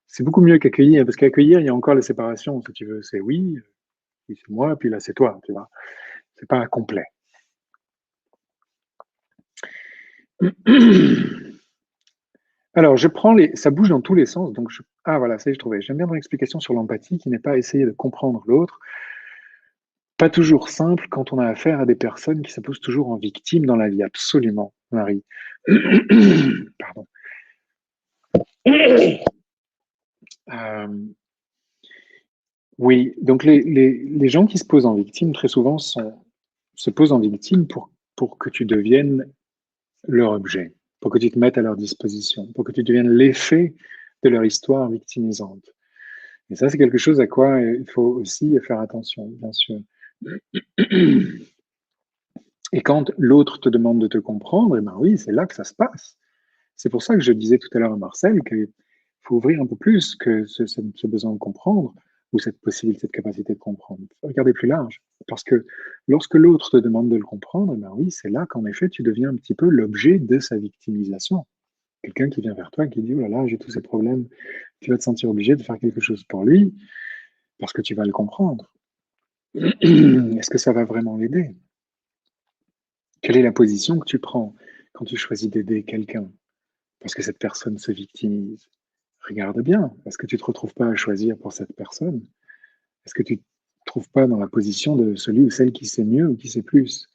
A: C'est beaucoup mieux qu'accueillir, parce qu'accueillir, il y a encore la séparation, si tu veux. C'est oui, puis c'est moi, puis là c'est toi, tu vois. C'est pas complet. Alors, ça bouge dans tous les sens. Ah voilà, ça y est, je trouvais. J'aime bien ton explication sur l'empathie qui n'est pas essayer de comprendre l'autre. Pas toujours simple quand on a affaire à des personnes qui se posent toujours en victime dans la vie. Absolument, Marie. Pardon. Euh, oui, donc les gens qui se posent en victime, très souvent, se posent en victime pour que tu deviennes leur objet, pour que tu te mettes à leur disposition, pour que tu deviennes l'effet de leur histoire victimisante. Et ça, c'est quelque chose à quoi il faut aussi faire attention, bien sûr. Et quand l'autre te demande de te comprendre, eh ben oui, c'est là que ça se passe. C'est pour ça que je disais tout à l'heure à Marcel qu'il faut ouvrir un peu plus que ce besoin de comprendre ou cette possibilité, cette capacité de comprendre. Il faut regarder plus large. Parce que lorsque l'autre te demande de le comprendre, eh ben oui, c'est là qu'en effet, tu deviens un petit peu l'objet de sa victimisation. Quelqu'un qui vient vers toi et qui dit, oh là là, j'ai tous ces problèmes, tu vas te sentir obligé de faire quelque chose pour lui parce que tu vas le comprendre. Est-ce que ça va vraiment l'aider? Quelle est la position que tu prends quand tu choisis d'aider quelqu'un? Parce que cette personne se victimise. Regarde bien, est-ce que tu ne te retrouves pas à choisir pour cette personne? Est-ce que tu ne te trouves pas dans la position de celui ou celle qui sait mieux ou qui sait plus?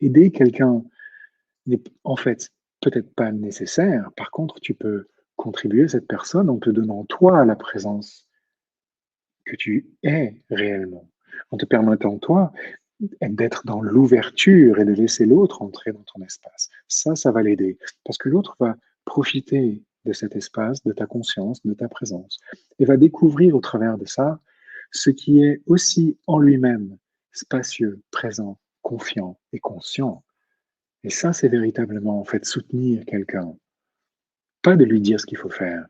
A: Aider quelqu'un n'est en fait peut-être pas nécessaire. Par contre, tu peux contribuer à cette personne en te donnant toi la présence que tu es réellement, en te permettant toi d'être dans l'ouverture et de laisser l'autre entrer dans ton espace. Ça va l'aider. Parce que l'autre va profiter de cet espace, de ta conscience, de ta présence, et va découvrir au travers de ça ce qui est aussi en lui-même spacieux, présent, confiant et conscient. Et ça, c'est véritablement en fait soutenir quelqu'un. Pas de lui dire ce qu'il faut faire,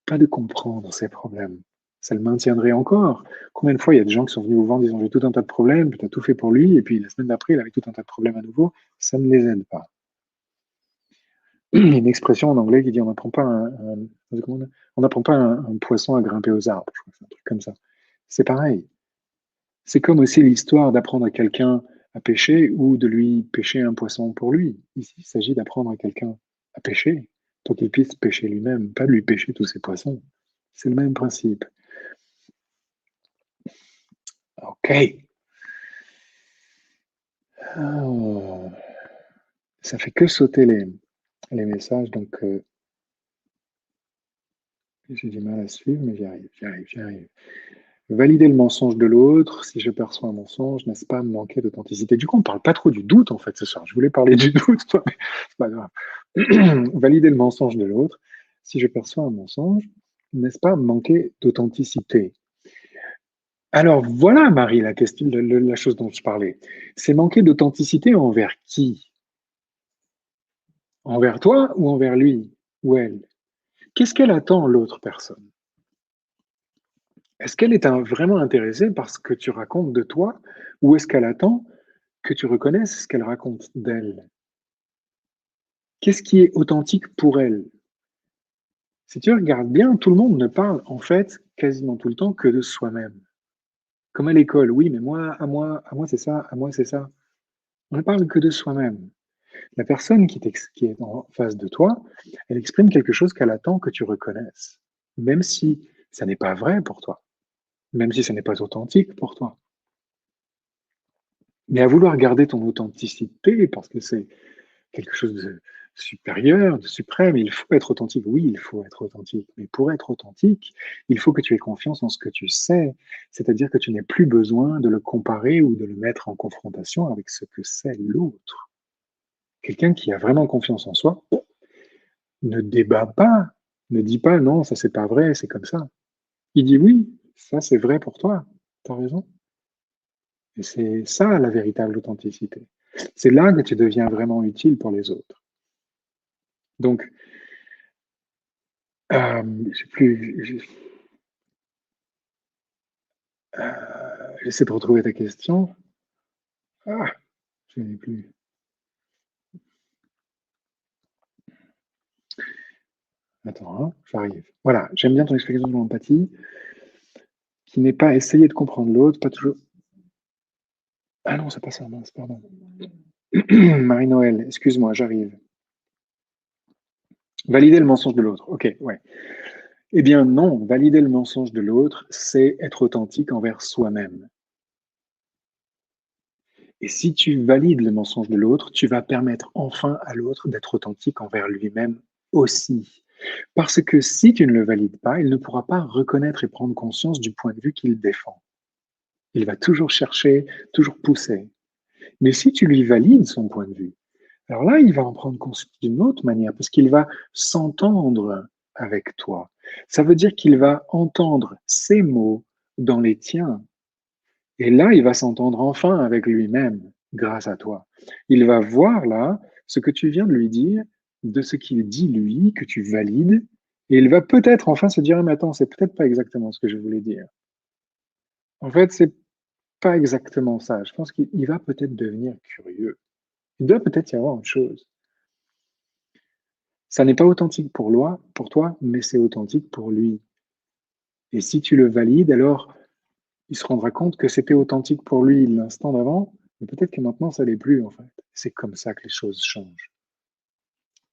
A: pas de comprendre ses problèmes. Ça le maintiendrait encore. Combien de fois il y a des gens qui sont venus vous voir en disant j'ai tout un tas de problèmes, tu as tout fait pour lui, et puis la semaine d'après, il avait tout un tas de problèmes à nouveau. Ça ne les aide pas. Il y a une expression en anglais qui dit on n'apprend pas on n'apprend pas un poisson à grimper aux arbres. Je crois que c'est un truc comme ça. C'est pareil. C'est comme aussi l'histoire d'apprendre à quelqu'un à pêcher ou de lui pêcher un poisson pour lui. Ici, il s'agit d'apprendre à quelqu'un à pêcher pour qu'il puisse pêcher lui-même, pas de lui pêcher tous ses poissons. C'est le même principe. Ok. Ah, ça fait que sauter les messages, donc j'ai du mal à suivre, mais j'y arrive. Valider le mensonge de l'autre, si je perçois un mensonge, n'est-ce pas manquer d'authenticité? Du coup, on ne parle pas trop du doute, en fait, ce soir. Je voulais parler du doute, mais c'est pas grave. Valider le mensonge de l'autre, si je perçois un mensonge, n'est-ce pas manquer d'authenticité? Alors voilà, Marie, la question, la chose dont je parlais. C'est manquer d'authenticité envers qui? Envers toi ou envers lui ou elle? Qu'est-ce qu'elle attend, l'autre personne? Est-ce qu'elle est vraiment intéressée par ce que tu racontes de toi ou est-ce qu'elle attend que tu reconnaisses ce qu'elle raconte d'elle? Qu'est-ce qui est authentique pour elle? Si tu regardes bien, tout le monde ne parle en fait quasiment tout le temps que de soi-même. Comme à l'école, oui, mais à moi c'est ça, à moi c'est ça. On ne parle que de soi-même. La personne qui est en face de toi, elle exprime quelque chose qu'elle attend que tu reconnaisses, même si ça n'est pas vrai pour toi, même si ça n'est pas authentique pour toi. Mais à vouloir garder ton authenticité, parce que c'est quelque chose de supérieur, de suprême, il faut être authentique. Oui, il faut être authentique. Mais pour être authentique, il faut que tu aies confiance en ce que tu sais. C'est-à-dire que tu n'aies plus besoin de le comparer ou de le mettre en confrontation avec ce que c'est l'autre. Quelqu'un qui a vraiment confiance en soi ne débat pas, ne dit pas non, ça c'est pas vrai, c'est comme ça. Il dit oui, ça c'est vrai pour toi, tu as raison. Et c'est ça la véritable authenticité. C'est là que tu deviens vraiment utile pour les autres. Donc, j'ai plus, j'essaie de retrouver ta question. Ah, je n'ai plus. Attends, hein, j'arrive. Voilà, j'aime bien ton explication de l'empathie, qui n'est pas essayer de comprendre l'autre, pas toujours. Ah non, c'est pas ça, mince, pardon. Marie-Noël, excuse-moi, j'arrive. Valider le mensonge de l'autre. Ok, ouais. Eh bien non, valider le mensonge de l'autre, c'est être authentique envers soi-même. Et si tu valides le mensonge de l'autre, tu vas permettre enfin à l'autre d'être authentique envers lui-même aussi. Parce que si tu ne le valides pas, il ne pourra pas reconnaître et prendre conscience du point de vue qu'il défend. Il va toujours chercher, toujours pousser. Mais si tu lui valides son point de vue, alors là, il va en prendre conscience d'une autre manière, parce qu'il va s'entendre avec toi. Ça veut dire qu'il va entendre ses mots dans les tiens. Et là, il va s'entendre enfin avec lui-même grâce à toi. Il va voir là ce que tu viens de lui dire, de ce qu'il dit lui, que tu valides, et il va peut-être enfin se dire, ah, mais attends, c'est peut-être pas exactement ce que je voulais dire. En fait, c'est pas exactement ça. Je pense qu'il va peut-être devenir curieux. Il doit peut-être y avoir autre chose. Ça n'est pas authentique pour toi, mais c'est authentique pour lui. Et si tu le valides, alors il se rendra compte que c'était authentique pour lui l'instant d'avant, mais peut-être que maintenant ça l'est plus en fait. C'est comme ça que les choses changent.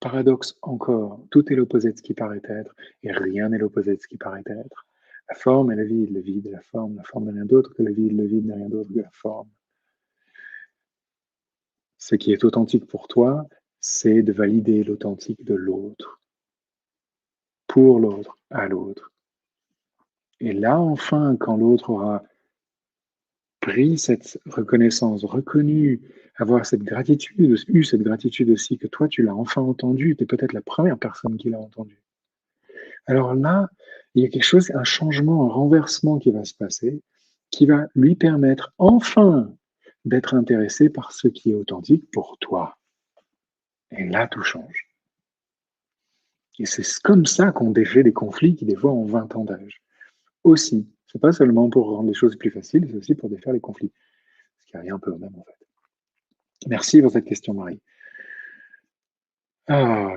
A: Paradoxe encore, tout est l'opposé de ce qui paraît être, et rien n'est l'opposé de ce qui paraît être. La forme est le vide est la forme n'est rien d'autre que le vide n'est rien d'autre que la forme. Ce qui est authentique pour toi, c'est de valider l'authentique de l'autre, pour l'autre, à l'autre. Et là, enfin, quand l'autre aura pris cette reconnaissance, reconnu, avoir cette gratitude, eu cette gratitude aussi, que toi, tu l'as enfin entendu, tu es peut-être la première personne qui l'a entendu. Alors là, il y a quelque chose, un changement, un renversement qui va se passer, qui va lui permettre enfin d'être intéressé par ce qui est authentique pour toi. Et là, tout change. Et c'est comme ça qu'on défait des conflits qui, des fois, ont 20 ans d'âge. Aussi, c'est pas seulement pour rendre les choses plus faciles, c'est aussi pour défaire les conflits. Ce qui revient un peu au même, en fait. Merci pour cette question, Marie.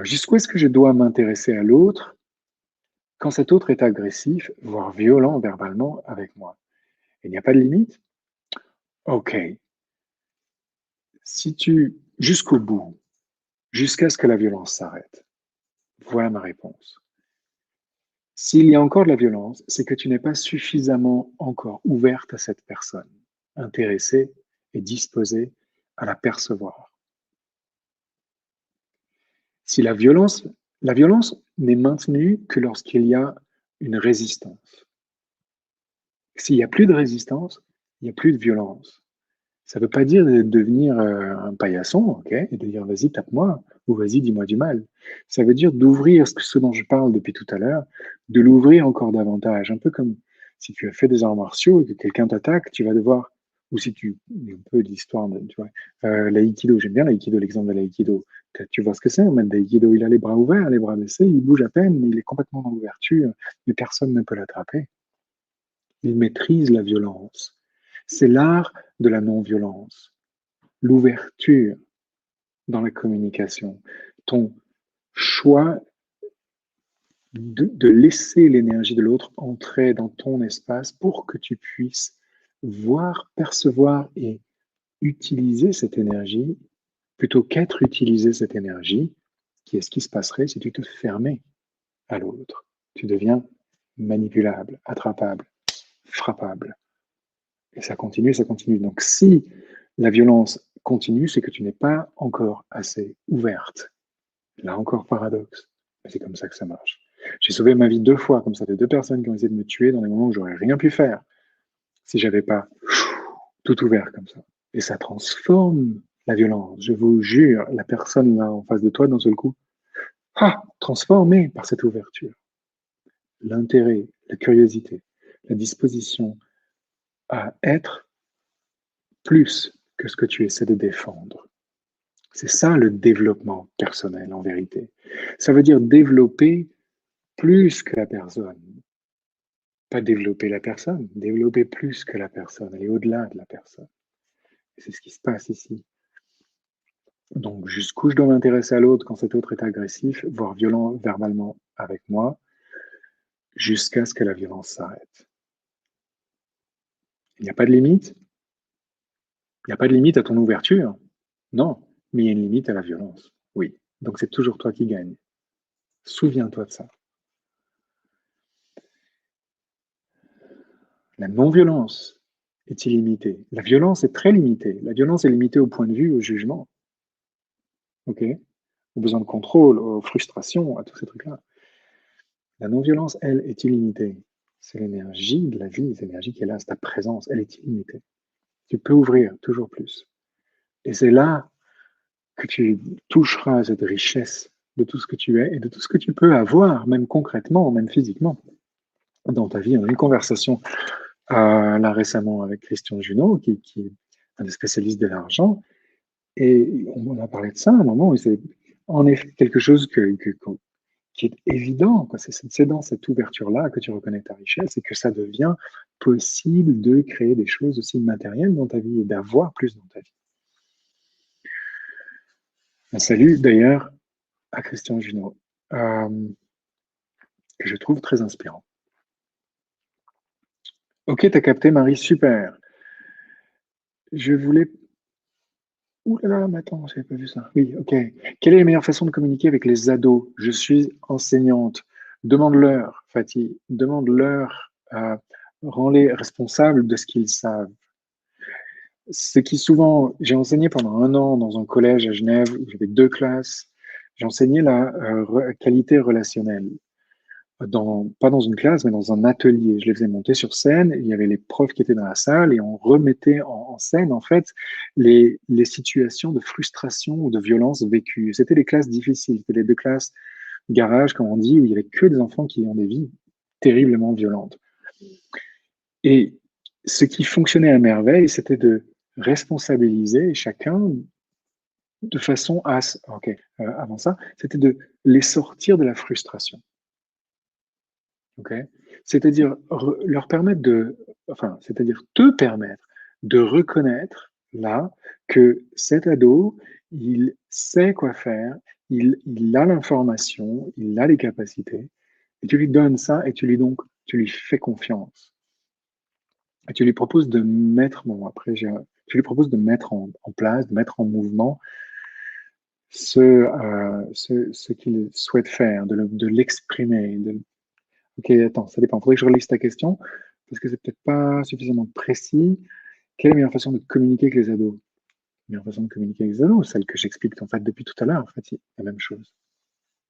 A: Jusqu'où est-ce que je dois m'intéresser à l'autre quand cet autre est agressif, voire violent verbalement avec moi? Il n'y a pas de limite? Ok. Si tu, jusqu'au bout, jusqu'à ce que la violence s'arrête, voilà ma réponse. S'il y a encore de la violence, c'est que tu n'es pas suffisamment encore ouverte à cette personne, intéressée et disposée à la percevoir. Si la violence n'est maintenue que lorsqu'il y a une résistance. S'il n'y a plus de résistance, il n'y a plus de violence. Ça ne veut pas dire de devenir un paillasson, ok, et de dire vas-y, tape-moi, ou vas-y, dis-moi du mal. Ça veut dire d'ouvrir ce dont je parle depuis tout à l'heure, de l'ouvrir encore davantage. Un peu comme si tu as fait des arts martiaux et que quelqu'un t'attaque, tu vas devoir, ou si tu, un peu l'histoire, tu vois, l'aïkido, j'aime bien l'aïkido, l'exemple de l'aïkido. Tu vois ce que c'est, un maître d'aïkido, il a les bras ouverts, les bras baissés, il bouge à peine, il est complètement dans l'ouverture, mais personne ne peut l'attraper. Il maîtrise la violence. C'est l'art de la non-violence, l'ouverture dans la communication, ton choix de laisser l'énergie de l'autre entrer dans ton espace pour que tu puisses voir, percevoir et utiliser cette énergie plutôt qu'être utilisé cette énergie, qui est ce qui se passerait si tu te fermais à l'autre. Tu deviens manipulable, attrapable, frappable. Et ça continue, ça continue. Donc si la violence continue, c'est que tu n'es pas encore assez ouverte. Là encore, paradoxe. Mais c'est comme ça que ça marche. J'ai sauvé ma vie 2 fois, comme ça, de 2 personnes qui ont essayé de me tuer dans des moments où j'aurais rien pu faire si j'avais pas tout ouvert comme ça. Et ça transforme la violence. Je vous jure, la personne là en face de toi, d'un seul coup, transformée par cette ouverture. L'intérêt, la curiosité, la disposition à être plus que ce que tu essaies de défendre. C'est ça le développement personnel en vérité. Ça veut dire développer plus que la personne. Pas développer la personne, développer plus que la personne, aller au-delà de la personne. Et c'est ce qui se passe ici. Donc jusqu'où je dois m'intéresser à l'autre quand cet autre est agressif, voire violent verbalement avec moi, jusqu'à ce que la violence s'arrête. Il n'y a pas de limite. Il n'y a pas de limite à ton ouverture. Non, mais il y a une limite à la violence. Oui. Donc c'est toujours toi qui gagne. Souviens-toi de ça. La non-violence est illimitée. La violence est très limitée. La violence est limitée au point de vue, au jugement, ok, au besoin de contrôle, aux frustrations, à tous ces trucs-là. La non-violence, elle, est illimitée. C'est l'énergie de la vie, c'est l'énergie qui est là, c'est ta présence, elle est illimitée. Tu peux ouvrir toujours plus. Et c'est là que tu toucheras à cette richesse de tout ce que tu es et de tout ce que tu peux avoir, même concrètement, même physiquement, dans ta vie. On a eu une conversation là récemment avec Christian Junot, qui est un des spécialistes de l'argent, et on a parlé de ça à un moment où c'est en effet quelque chose qui est évident, quoi. C'est dans cette ouverture-là que tu reconnais ta richesse et que ça devient possible de créer des choses aussi matérielles dans ta vie et d'avoir plus dans ta vie. Un salut d'ailleurs à Christian Junot, que je trouve très inspirant. Ok, t'as capté, Marie, super. Je voulais. Ouh là là, mais attends, j'avais pas vu ça. Oui, ok. Quelle est la meilleure façon de communiquer avec les ados? Je suis enseignante. Demande-leur, Fatih, demande-leur, rends-les responsables de ce qu'ils savent. Ce qui souvent, j'ai enseigné pendant 1 an dans un collège à Genève où j'avais 2 classes. J'ai enseigné la qualité relationnelle. Pas dans une classe, mais dans un atelier. Je les faisais monter sur scène, il y avait les profs qui étaient dans la salle et on remettait en scène, en fait, les situations de frustration ou de violence vécues. C'était les classes difficiles, c'était les 2 classes garage, comme on dit, où il y avait que des enfants qui ont des vies terriblement violentes. Et ce qui fonctionnait à merveille, c'était de responsabiliser chacun de façon à... Ok, avant ça, c'était de les sortir de la frustration. Ok, c'est-à-dire leur permettre de... Enfin, c'est-à-dire te permettre de reconnaître là que cet ado, il sait quoi faire, il a l'information, il a les capacités, et tu lui donnes ça et tu lui fais confiance. Et tu lui proposes de mettre, bon après, tu lui proposes de mettre en place, de mettre en mouvement ce qu'il souhaite faire, de l'exprimer. Ok, attends, ça dépend. Il faudrait que je relise ta question, parce que c'est peut-être pas suffisamment précis. Quelle est la meilleure façon de communiquer avec les ados? La meilleure façon de communiquer avec les ados, celle que j'explique en fait depuis tout à l'heure, en fait, c'est la même chose.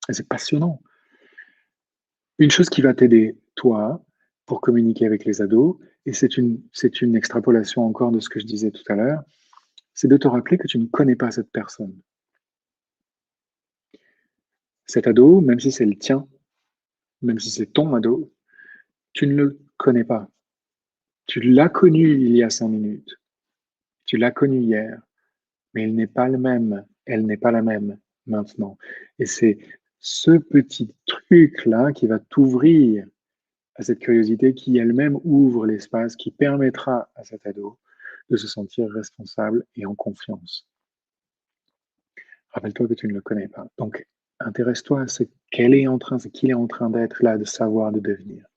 A: Et c'est passionnant. Une chose qui va t'aider, toi, pour communiquer avec les ados, et c'est une extrapolation encore de ce que je disais tout à l'heure, c'est de te rappeler que tu ne connais pas cette personne. Cet ado, même si c'est le tien, même si c'est ton ado, tu ne le connais pas. Tu l'as connu il y a 5 minutes. Tu l'as connu hier, mais il n'est pas le même. Elle n'est pas la même maintenant. Et c'est ce petit truc-là qui va t'ouvrir à cette curiosité qui elle-même ouvre l'espace, qui permettra à cet ado de se sentir responsable et en confiance. Rappelle-toi que tu ne le connais pas. Donc, intéresse-toi à ce qu'elle est en train, ce qu'il est en train d'être là, de savoir, de devenir.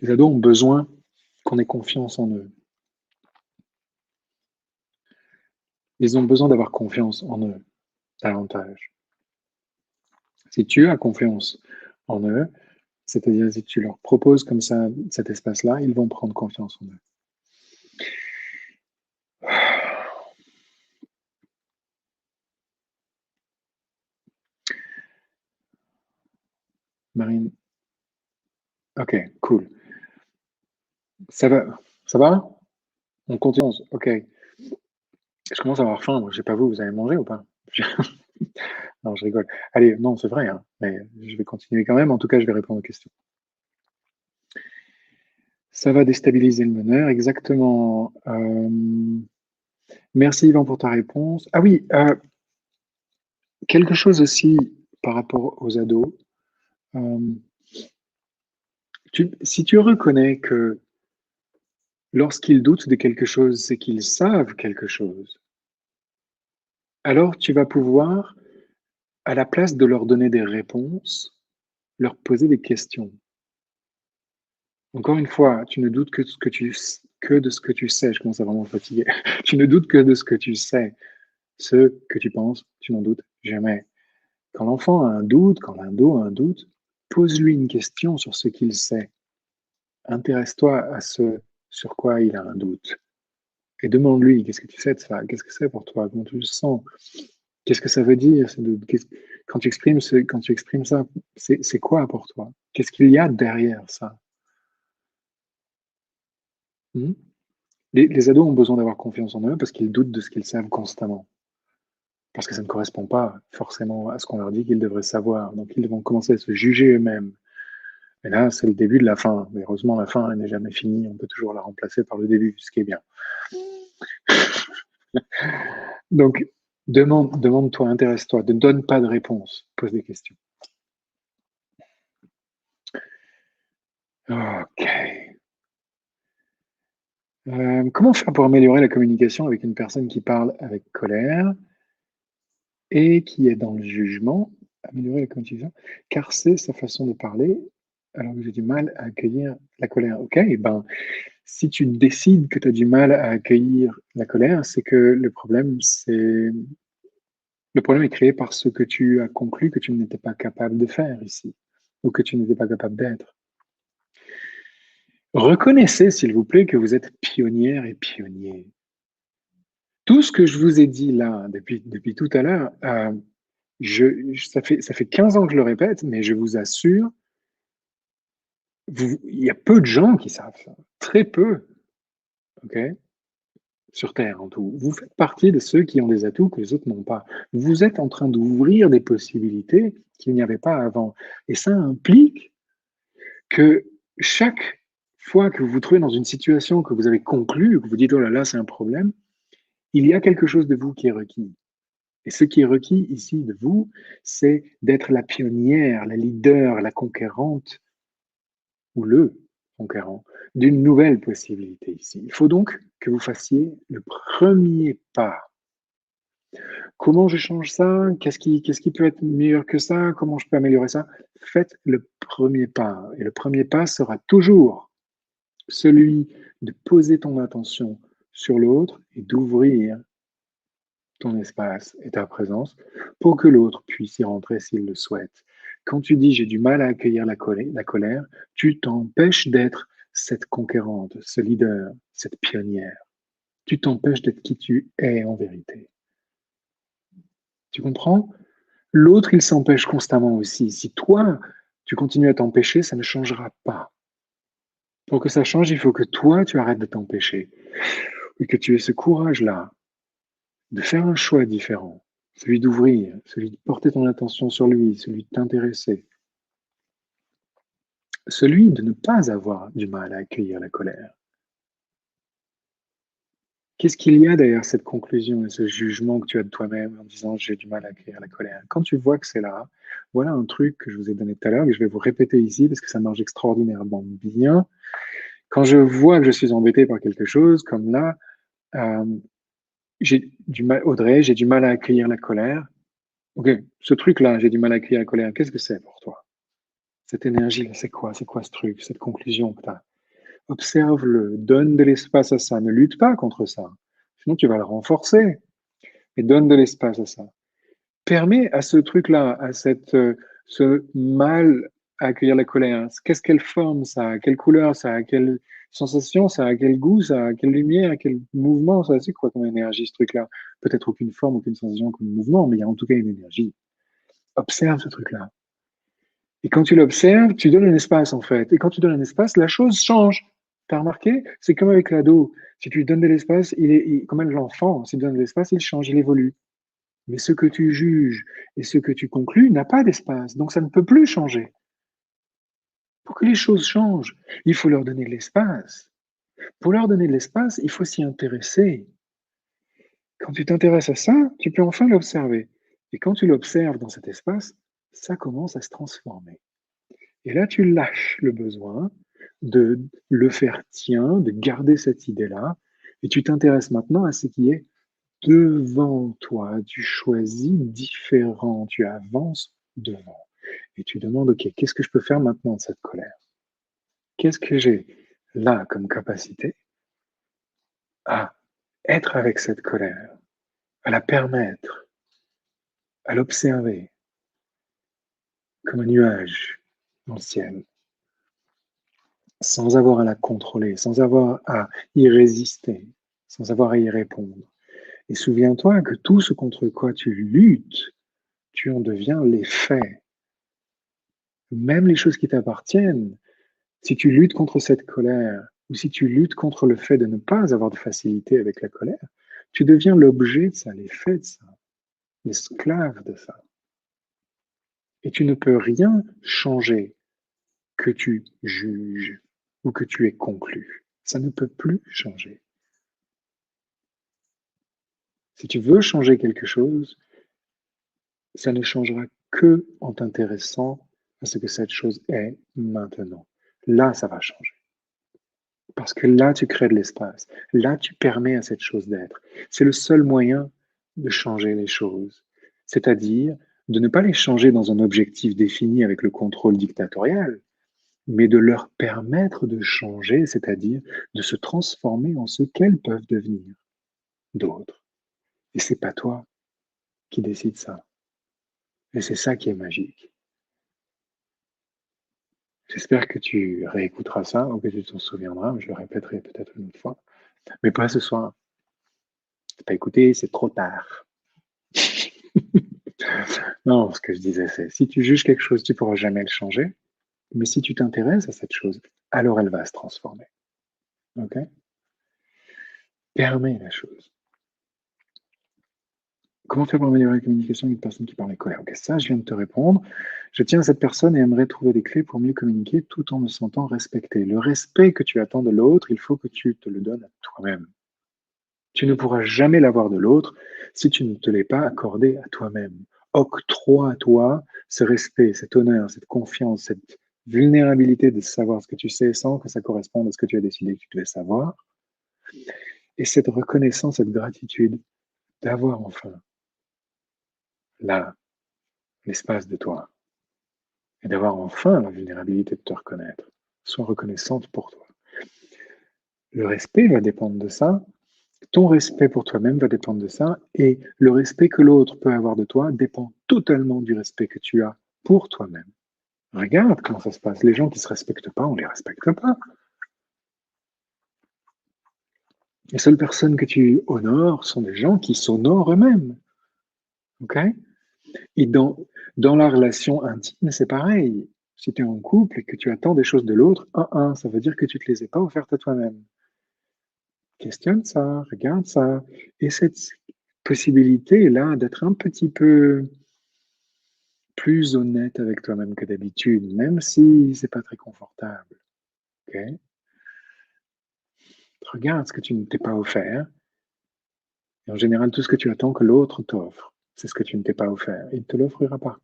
A: Les ados ont besoin qu'on ait confiance en eux. Ils ont besoin d'avoir confiance en eux davantage. Si tu as confiance en eux, c'est-à-dire si tu leur proposes comme ça cet espace-là, ils vont prendre confiance en eux. Marine, ok, cool. Ça va? Ça va? On continue. Ok. Je commence à avoir faim. Moi. Je sais pas vous, vous avez mangé ou pas? Non, je rigole. Allez, non, c'est vrai, hein, mais je vais continuer quand même. En tout cas, je vais répondre aux questions. Ça va déstabiliser le meneur, exactement. Merci Yvan pour ta réponse. Ah oui, quelque chose aussi par rapport aux ados. Euh, si tu reconnais que lorsqu'ils doutent de quelque chose, c'est qu'ils savent quelque chose, alors tu vas pouvoir, à la place de leur donner des réponses, leur poser des questions. Encore une fois, tu ne doutes que de ce que tu sais. Je commence à vraiment fatiguer. Tu ne doutes que de ce que tu sais. Ce que tu penses, tu n'en doutes jamais. Quand l'enfant a un doute, quand l'ado a un doute, pose-lui une question sur ce qu'il sait. Intéresse-toi à ce sur quoi il a un doute. Et demande-lui, qu'est-ce que tu sais de ça? Qu'est-ce que c'est pour toi? Comment tu le sens? Qu'est-ce que ça veut dire? Quand quand tu exprimes ça, c'est quoi pour toi? Qu'est-ce qu'il y a derrière ça? Hmm. Les ados ont besoin d'avoir confiance en eux parce qu'ils doutent de ce qu'ils savent constamment. Parce que ça ne correspond pas forcément à ce qu'on leur dit qu'ils devraient savoir. Donc ils vont commencer à se juger eux-mêmes. Et là, c'est le début de la fin. Mais heureusement, la fin, elle n'est jamais finie. On peut toujours la remplacer par le début, ce qui est bien. Donc, demande-toi, intéresse-toi. Ne donne pas de réponse. Pose des questions. Ok. Comment faire pour améliorer la communication avec une personne qui parle avec colère et qui est dans le jugement? Améliorer la communication, car c'est sa façon de parler, alors que j'ai du mal à accueillir la colère. Ok, et ben, si tu décides que tu as du mal à accueillir la colère, c'est que le problème est créé par ce que tu as conclu que tu n'étais pas capable de faire ici, ou que tu n'étais pas capable d'être. Reconnaissez, s'il vous plaît, que vous êtes pionnière et pionnier. Tout ce que je vous ai dit là, depuis tout à l'heure, ça fait 15 ans que je le répète, mais je vous assure, il y a peu de gens qui savent ça. Très peu. Ok. sur Terre en tout. Vous faites partie de ceux qui ont des atouts que les autres n'ont pas. Vous êtes en train d'ouvrir des possibilités qu'il n'y avait pas avant. Et ça implique que chaque fois que vous vous trouvez dans une situation que vous avez conclue, que vous dites, oh là là, c'est un problème, il y a quelque chose de vous qui est requis. Et ce qui est requis ici de vous, c'est d'être la pionnière, la leader, la conquérante, ou le conquérant, d'une nouvelle possibilité ici. Il faut donc que vous fassiez le premier pas. Comment je change ça? Qu'est-ce qui peut être meilleur que ça? Comment je peux améliorer ça? Faites le premier pas. Et le premier pas sera toujours celui de poser ton attention sur l'autre et d'ouvrir ton espace et ta présence pour que l'autre puisse y rentrer s'il le souhaite. Quand tu dis j'ai du mal à accueillir la colère, tu t'empêches d'être cette conquérante, ce leader, cette pionnière. Tu t'empêches d'être qui tu es en vérité. Tu comprends? L'autre, il s'empêche constamment aussi. Si toi, tu continues à t'empêcher, ça ne changera pas. Pour que ça change, il faut que toi, tu arrêtes de t'empêcher. Et que tu aies ce courage-là de faire un choix différent. Celui d'ouvrir, celui de porter ton attention sur lui, celui de t'intéresser. Celui de ne pas avoir du mal à accueillir la colère. Qu'est-ce qu'il y a derrière cette conclusion et ce jugement que tu as de toi-même en disant j'ai du mal à accueillir la colère? Quand tu vois que c'est là, voilà un truc que je vous ai donné tout à l'heure et je vais vous répéter ici parce que ça marche extraordinairement bien. Quand je vois que je suis embêté par quelque chose, comme là, euh, j'ai du mal, Audrey, j'ai du mal à accueillir la colère. Ok, ce truc-là, j'ai du mal à accueillir la colère. Qu'est-ce que c'est pour toi? Cette énergie-là, c'est quoi? C'est quoi ce truc? Cette conclusion que tu as? Observe-le, donne de l'espace à ça. Ne lutte pas contre ça. Sinon, tu vas le renforcer. Et donne de l'espace à ça. Permets à ce truc-là, ce mal à accueillir la colère. Qu'est-ce qu'elle forme, ça? Quelle couleur, ça? Quelle sensation, ça? Quel goût, ça? Quelle lumière? Quel mouvement, ça? C'est quoi comme énergie, ce truc-là? Peut-être aucune forme, aucune sensation, aucun mouvement, mais il y a en tout cas une énergie. Observe ce truc-là. Et quand tu l'observes, tu donnes un espace, en fait. Et quand tu donnes un espace, la chose change. T'as remarqué? C'est comme avec l'ado. Si tu lui donnes de l'espace, comme l'enfant, si tu lui donnes de l'espace, il change, il évolue. Mais ce que tu juges et ce que tu conclus n'a pas d'espace. Donc ça ne peut plus changer. Pour que les choses changent, il faut leur donner de l'espace. Pour leur donner de l'espace, il faut s'y intéresser. Quand tu t'intéresses à ça, tu peux enfin l'observer. Et quand tu l'observes dans cet espace, ça commence à se transformer. Et là, tu lâches le besoin de le faire tien, de garder cette idée-là, et tu t'intéresses maintenant à ce qui est devant toi. Tu choisis différent, tu avances devant. Et tu demandes, OK, qu'est-ce que je peux faire maintenant de cette colère? Qu'est-ce que j'ai là comme capacité à être avec cette colère, à la permettre, à l'observer comme un nuage dans le ciel, sans avoir à la contrôler, sans avoir à y résister, sans avoir à y répondre. Et souviens-toi que tout ce contre quoi tu luttes, tu en deviens l'effet. Même les choses qui t'appartiennent, si tu luttes contre cette colère, ou si tu luttes contre le fait de ne pas avoir de facilité avec la colère, tu deviens l'objet de ça, l'effet de ça, l'esclave de ça. Et tu ne peux rien changer que tu juges ou que tu aies conclu. Ça ne peut plus changer. Si tu veux changer quelque chose, ça ne changera que en t'intéressant à ce que cette chose est maintenant. Là, ça va changer. Parce que là, tu crées de l'espace. Là, tu permets à cette chose d'être. C'est le seul moyen de changer les choses. C'est-à-dire de ne pas les changer dans un objectif défini avec le contrôle dictatorial, mais de leur permettre de changer, c'est-à-dire de se transformer en ce qu'elles peuvent devenir d'autres. Et c'est pas toi qui décides ça. Et c'est ça qui est magique. J'espère que tu réécouteras ça ou que tu t'en souviendras. Je le répéterai peut-être une autre fois. Mais pas ce soir. C'est pas écouté, c'est trop tard. Non, ce que je disais, c'est si tu juges quelque chose, tu ne pourras jamais le changer. Mais si tu t'intéresses à cette chose, alors elle va se transformer. OK? Permets la chose. Comment faire pour améliorer la communication avec une personne qui parle en colère? Ok, ça, je viens de te répondre. Je tiens à cette personne et aimerais trouver des clés pour mieux communiquer tout en me sentant respecté. Le respect que tu attends de l'autre, il faut que tu te le donnes à toi-même. Tu ne pourras jamais l'avoir de l'autre si tu ne te l'es pas accordé à toi-même. Octroie à toi ce respect, cet honneur, cette confiance, cette vulnérabilité de savoir ce que tu sais sans que ça corresponde à ce que tu as décidé que tu devais savoir. Et cette reconnaissance, cette gratitude d'avoir enfin là l'espace de toi et d'avoir enfin la vulnérabilité de te reconnaître. Sois reconnaissante pour toi. Le respect va dépendre de ça. Ton respect pour toi-même va dépendre de ça. Et le respect que l'autre peut avoir de toi dépend totalement du respect que tu as pour toi-même. Regarde comment ça se passe. Les gens qui ne se respectent pas, on ne les respecte pas. Les seules personnes que tu honores sont des gens qui s'honorent eux-mêmes. Ok? Et dans la relation intime, c'est pareil. Si tu es en couple et que tu attends des choses de l'autre, ça veut dire que tu ne te les as pas offertes à toi-même. Questionne ça, regarde ça. Et cette possibilité-là d'être un petit peu plus honnête avec toi-même que d'habitude, même si c'est pas très confortable. Ok? Regarde ce que tu ne t'es pas offert. Et en général, tout ce que tu attends que l'autre t'offre, c'est ce que tu ne t'es pas offert. Il ne te l'offrira pas.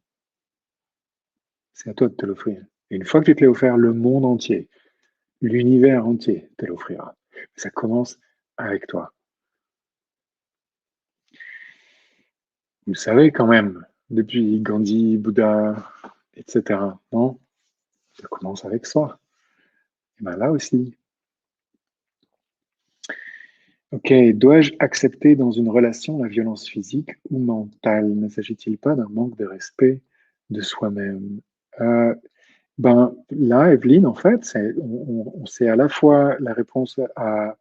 A: C'est à toi de te l'offrir. Et une fois que tu te l'as offert, le monde entier, l'univers entier te l'offrira. Ça commence avec toi. Vous le savez quand même, depuis Gandhi, Bouddha, etc. Non? Ça commence avec soi. Et bien là aussi. Ok, dois-je accepter dans une relation la violence physique ou mentale? Ne s'agit-il pas d'un manque de respect de soi-même? Euh, Ben là, Evelyne, en fait, c'est à la fois la réponse à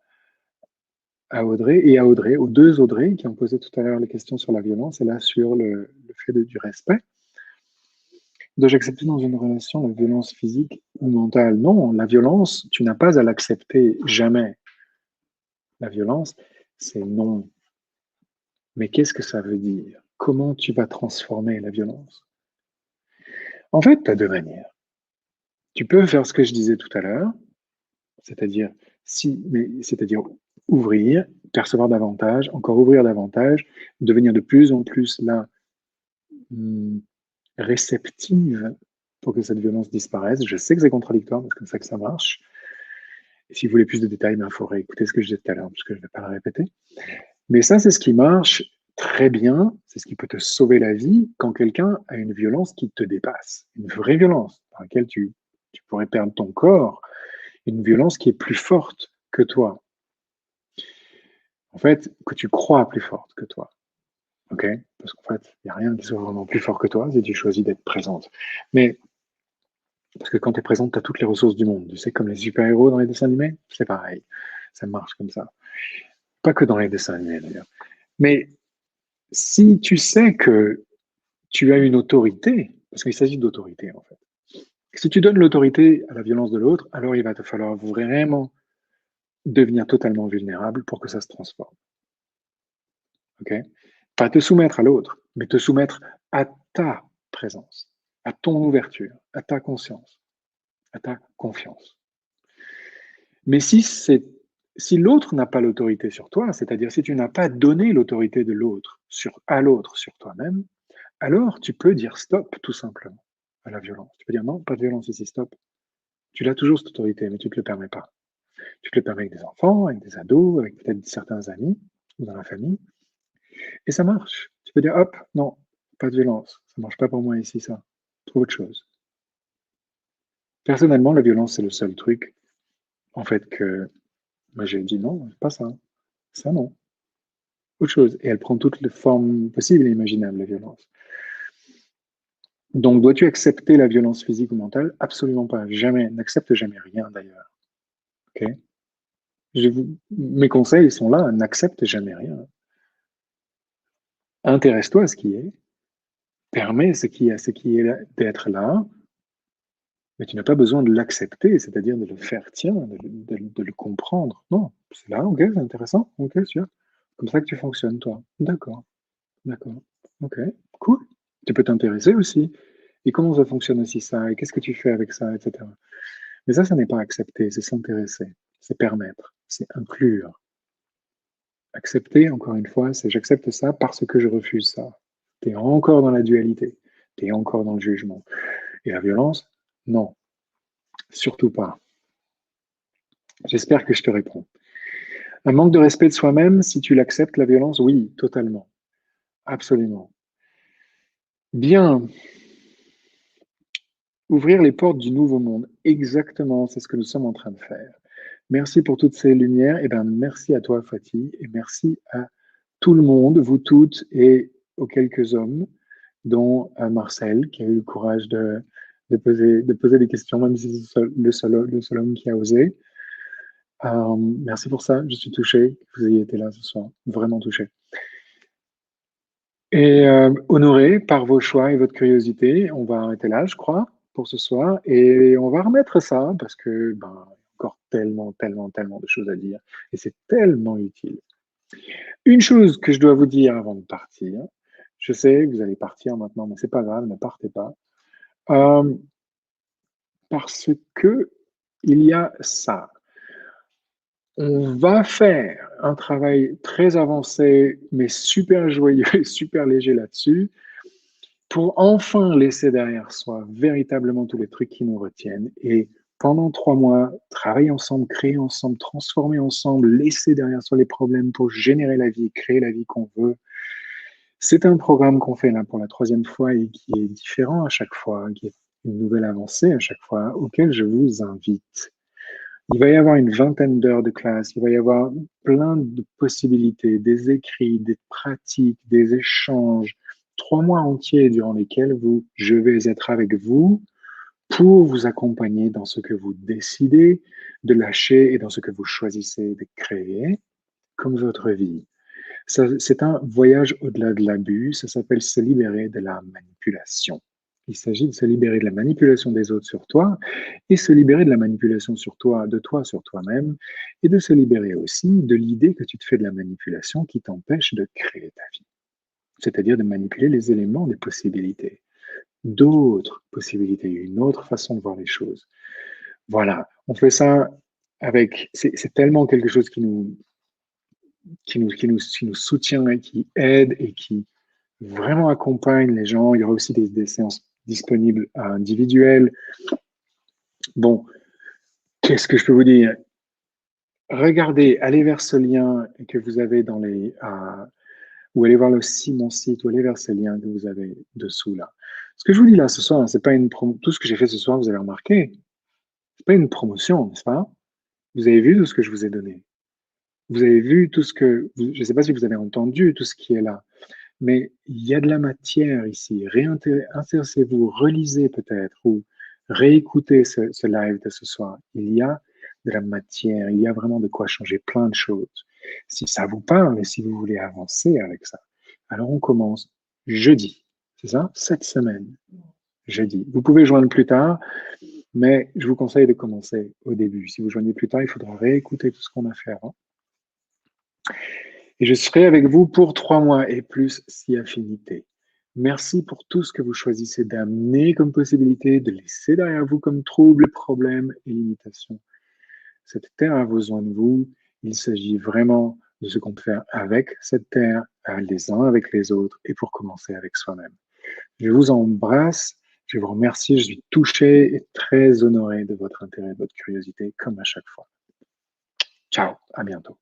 A: Audrey et à Audrey, aux deux Audrey qui ont posé tout à l'heure les questions sur la violence et là sur le fait du respect. Dois-je accepter dans une relation la violence physique ou mentale? Non, la violence, tu n'as pas à l'accepter jamais. La violence, c'est non. Mais qu'est-ce que ça veut dire? Comment tu vas transformer la violence? En fait, tu as deux manières. Tu peux faire ce que je disais tout à l'heure, c'est-à-dire c'est-à-dire ouvrir, percevoir davantage, encore ouvrir davantage, devenir de plus en plus là hum, réceptive pour que cette violence disparaisse. Je sais que c'est contradictoire, mais c'est comme ça que ça marche. Et si vous voulez plus de détails, il faudrait écouter ce que je disais tout à l'heure, parce que je ne vais pas le répéter. Mais ça, c'est ce qui marche très bien, c'est ce qui peut te sauver la vie quand quelqu'un a une violence qui te dépasse, une vraie violence dans laquelle tu pourrais perdre ton corps, une violence qui est plus forte que toi, en fait, que tu crois plus forte que toi. Ok? Parce qu'en fait, il n'y a rien qui soit vraiment plus fort que toi si tu choisis d'être présente. Mais parce que quand tu es présente, tu as toutes les ressources du monde. Tu sais, comme les super-héros dans les dessins animés, c'est pareil. Ça marche comme ça. Pas que dans les dessins animés d'ailleurs. Mais si tu sais que tu as une autorité, parce qu'il s'agit d'autorité en fait. Si tu donnes l'autorité à la violence de l'autre, alors il va te falloir vraiment devenir totalement vulnérable pour que ça se transforme. Ok? Pas te soumettre à l'autre, mais te soumettre à ta présence, à ton ouverture, à ta conscience, à ta confiance. Mais si l'autre n'a pas l'autorité sur toi, c'est-à-dire si tu n'as pas donné l'autorité de l'autre à l'autre sur toi-même, alors tu peux dire stop tout simplement à la violence. Tu peux dire non, pas de violence ici, stop. Tu l'as toujours cette autorité, mais tu ne te le permets pas. Tu te le permets avec des enfants, avec des ados, avec peut-être certains amis ou dans la famille, et ça marche. Tu peux dire hop, non, pas de violence, ça ne marche pas pour moi ici, ça. Trouve autre chose. Personnellement, la violence, c'est le seul truc, en fait, que moi j'ai dit non, pas ça. Ça, non. Autre chose. Et elle prend toutes les formes possibles et imaginables, la violence. Donc, dois-tu accepter la violence physique ou mentale? Absolument pas. Jamais. N'accepte jamais rien, d'ailleurs. Ok? Mes conseils sont là. N'accepte jamais rien. Intéresse-toi à ce qui est. Permets ce qui est d'être là. Mais tu n'as pas besoin de l'accepter, c'est-à-dire de le faire tien, de le comprendre. Non, c'est là, ok, c'est intéressant, ok, sûr. Comme ça que tu fonctionnes, toi. D'accord, d'accord, ok, cool. Tu peux t'intéresser aussi. Et comment ça fonctionne aussi ça? Et qu'est-ce que tu fais avec ça, etc. Mais ça n'est pas accepter, c'est s'intéresser, c'est permettre, c'est inclure. Accepter, encore une fois, c'est j'accepte ça parce que je refuse ça. Tu es encore dans la dualité, tu es encore dans le jugement. Et la violence, non, surtout pas. J'espère que je te réponds. Un manque de respect de soi-même, si tu l'acceptes, la violence, oui, totalement. Absolument. Bien. Ouvrir les portes du nouveau monde. Exactement, c'est ce que nous sommes en train de faire. Merci pour toutes ces lumières. Et ben, merci à toi, Fatih, et merci à tout le monde, vous toutes, et aux quelques hommes, dont Marcel, qui a eu le courage de poser des questions, même si c'est le seul homme qui a osé. Merci pour ça, je suis touché que vous ayez été là ce soir, vraiment touché. Et honoré par vos choix et votre curiosité, on va arrêter là, je crois, pour ce soir, et on va remettre ça, parce que, ben, encore tellement, tellement, tellement de choses à dire, et c'est tellement utile. Une chose que je dois vous dire avant de partir, je sais que vous allez partir maintenant, mais c'est pas grave, ne partez pas, euh, parce que il y a ça. On va faire un travail très avancé, mais super joyeux et super léger là-dessus, pour enfin laisser derrière soi véritablement tous les trucs qui nous retiennent. Et pendant 3 mois, travailler ensemble, créer ensemble, transformer ensemble, laisser derrière soi les problèmes pour générer la vie, créer la vie qu'on veut. C'est un programme qu'on fait là pour la 3e fois et qui est différent à chaque fois, qui est une nouvelle avancée à chaque fois, auquel je vous invite. Il va y avoir une vingtaine d'heures de classe, il va y avoir plein de possibilités, des écrits, des pratiques, des échanges, 3 mois entiers durant lesquels je vais être avec vous pour vous accompagner dans ce que vous décidez de lâcher et dans ce que vous choisissez de créer comme votre vie. C'est un voyage au-delà de l'abus, ça s'appelle se libérer de la manipulation. Il s'agit de se libérer de la manipulation des autres sur toi et se libérer de la manipulation sur toi, de toi sur toi-même, et de se libérer aussi de l'idée que tu te fais de la manipulation qui t'empêche de créer ta vie. C'est-à-dire de manipuler les éléments des possibilités, d'autres possibilités, une autre façon de voir les choses. Voilà, on fait ça avec, c'est tellement quelque chose qui nous soutient et qui aide et qui vraiment accompagne les gens. Il y aura aussi des séances disponibles individuelles. Bon, qu'est-ce que je peux vous dire? Regardez, allez vers ce lien que vous avez dans les... ou allez voir aussi mon site, ou allez vers ce lien que vous avez dessous là. Ce que je vous dis là ce soir, c'est pas une tout ce que j'ai fait ce soir, vous avez remarqué, c'est pas une promotion, n'est-ce pas? Vous avez vu tout ce que je vous ai donné. Vous avez vu tout ce que... Je ne sais pas si vous avez entendu tout ce qui est là. Mais il y a de la matière ici. Intéressez-vous, relisez peut-être ou réécoutez ce live de ce soir. Il y a de la matière, il y a vraiment de quoi changer plein de choses. Si ça vous parle et si vous voulez avancer avec ça, alors on commence jeudi. C'est ça? Cette semaine, jeudi. Vous pouvez joindre plus tard, mais je vous conseille de commencer au début. Si vous joignez plus tard, il faudra réécouter tout ce qu'on a fait avant. Et je serai avec vous pour 3 mois et plus si affinité. Merci pour tout ce que vous choisissez d'amener comme possibilité, de laisser derrière vous comme troubles, problèmes et limitations. Cette terre a besoin de vous. Il s'agit vraiment de ce qu'on peut faire avec cette terre, les uns avec les autres et pour commencer avec soi-même. Je vous embrasse, je vous remercie, je suis touché et très honoré de votre intérêt, de votre curiosité, comme à chaque fois. Ciao, à bientôt.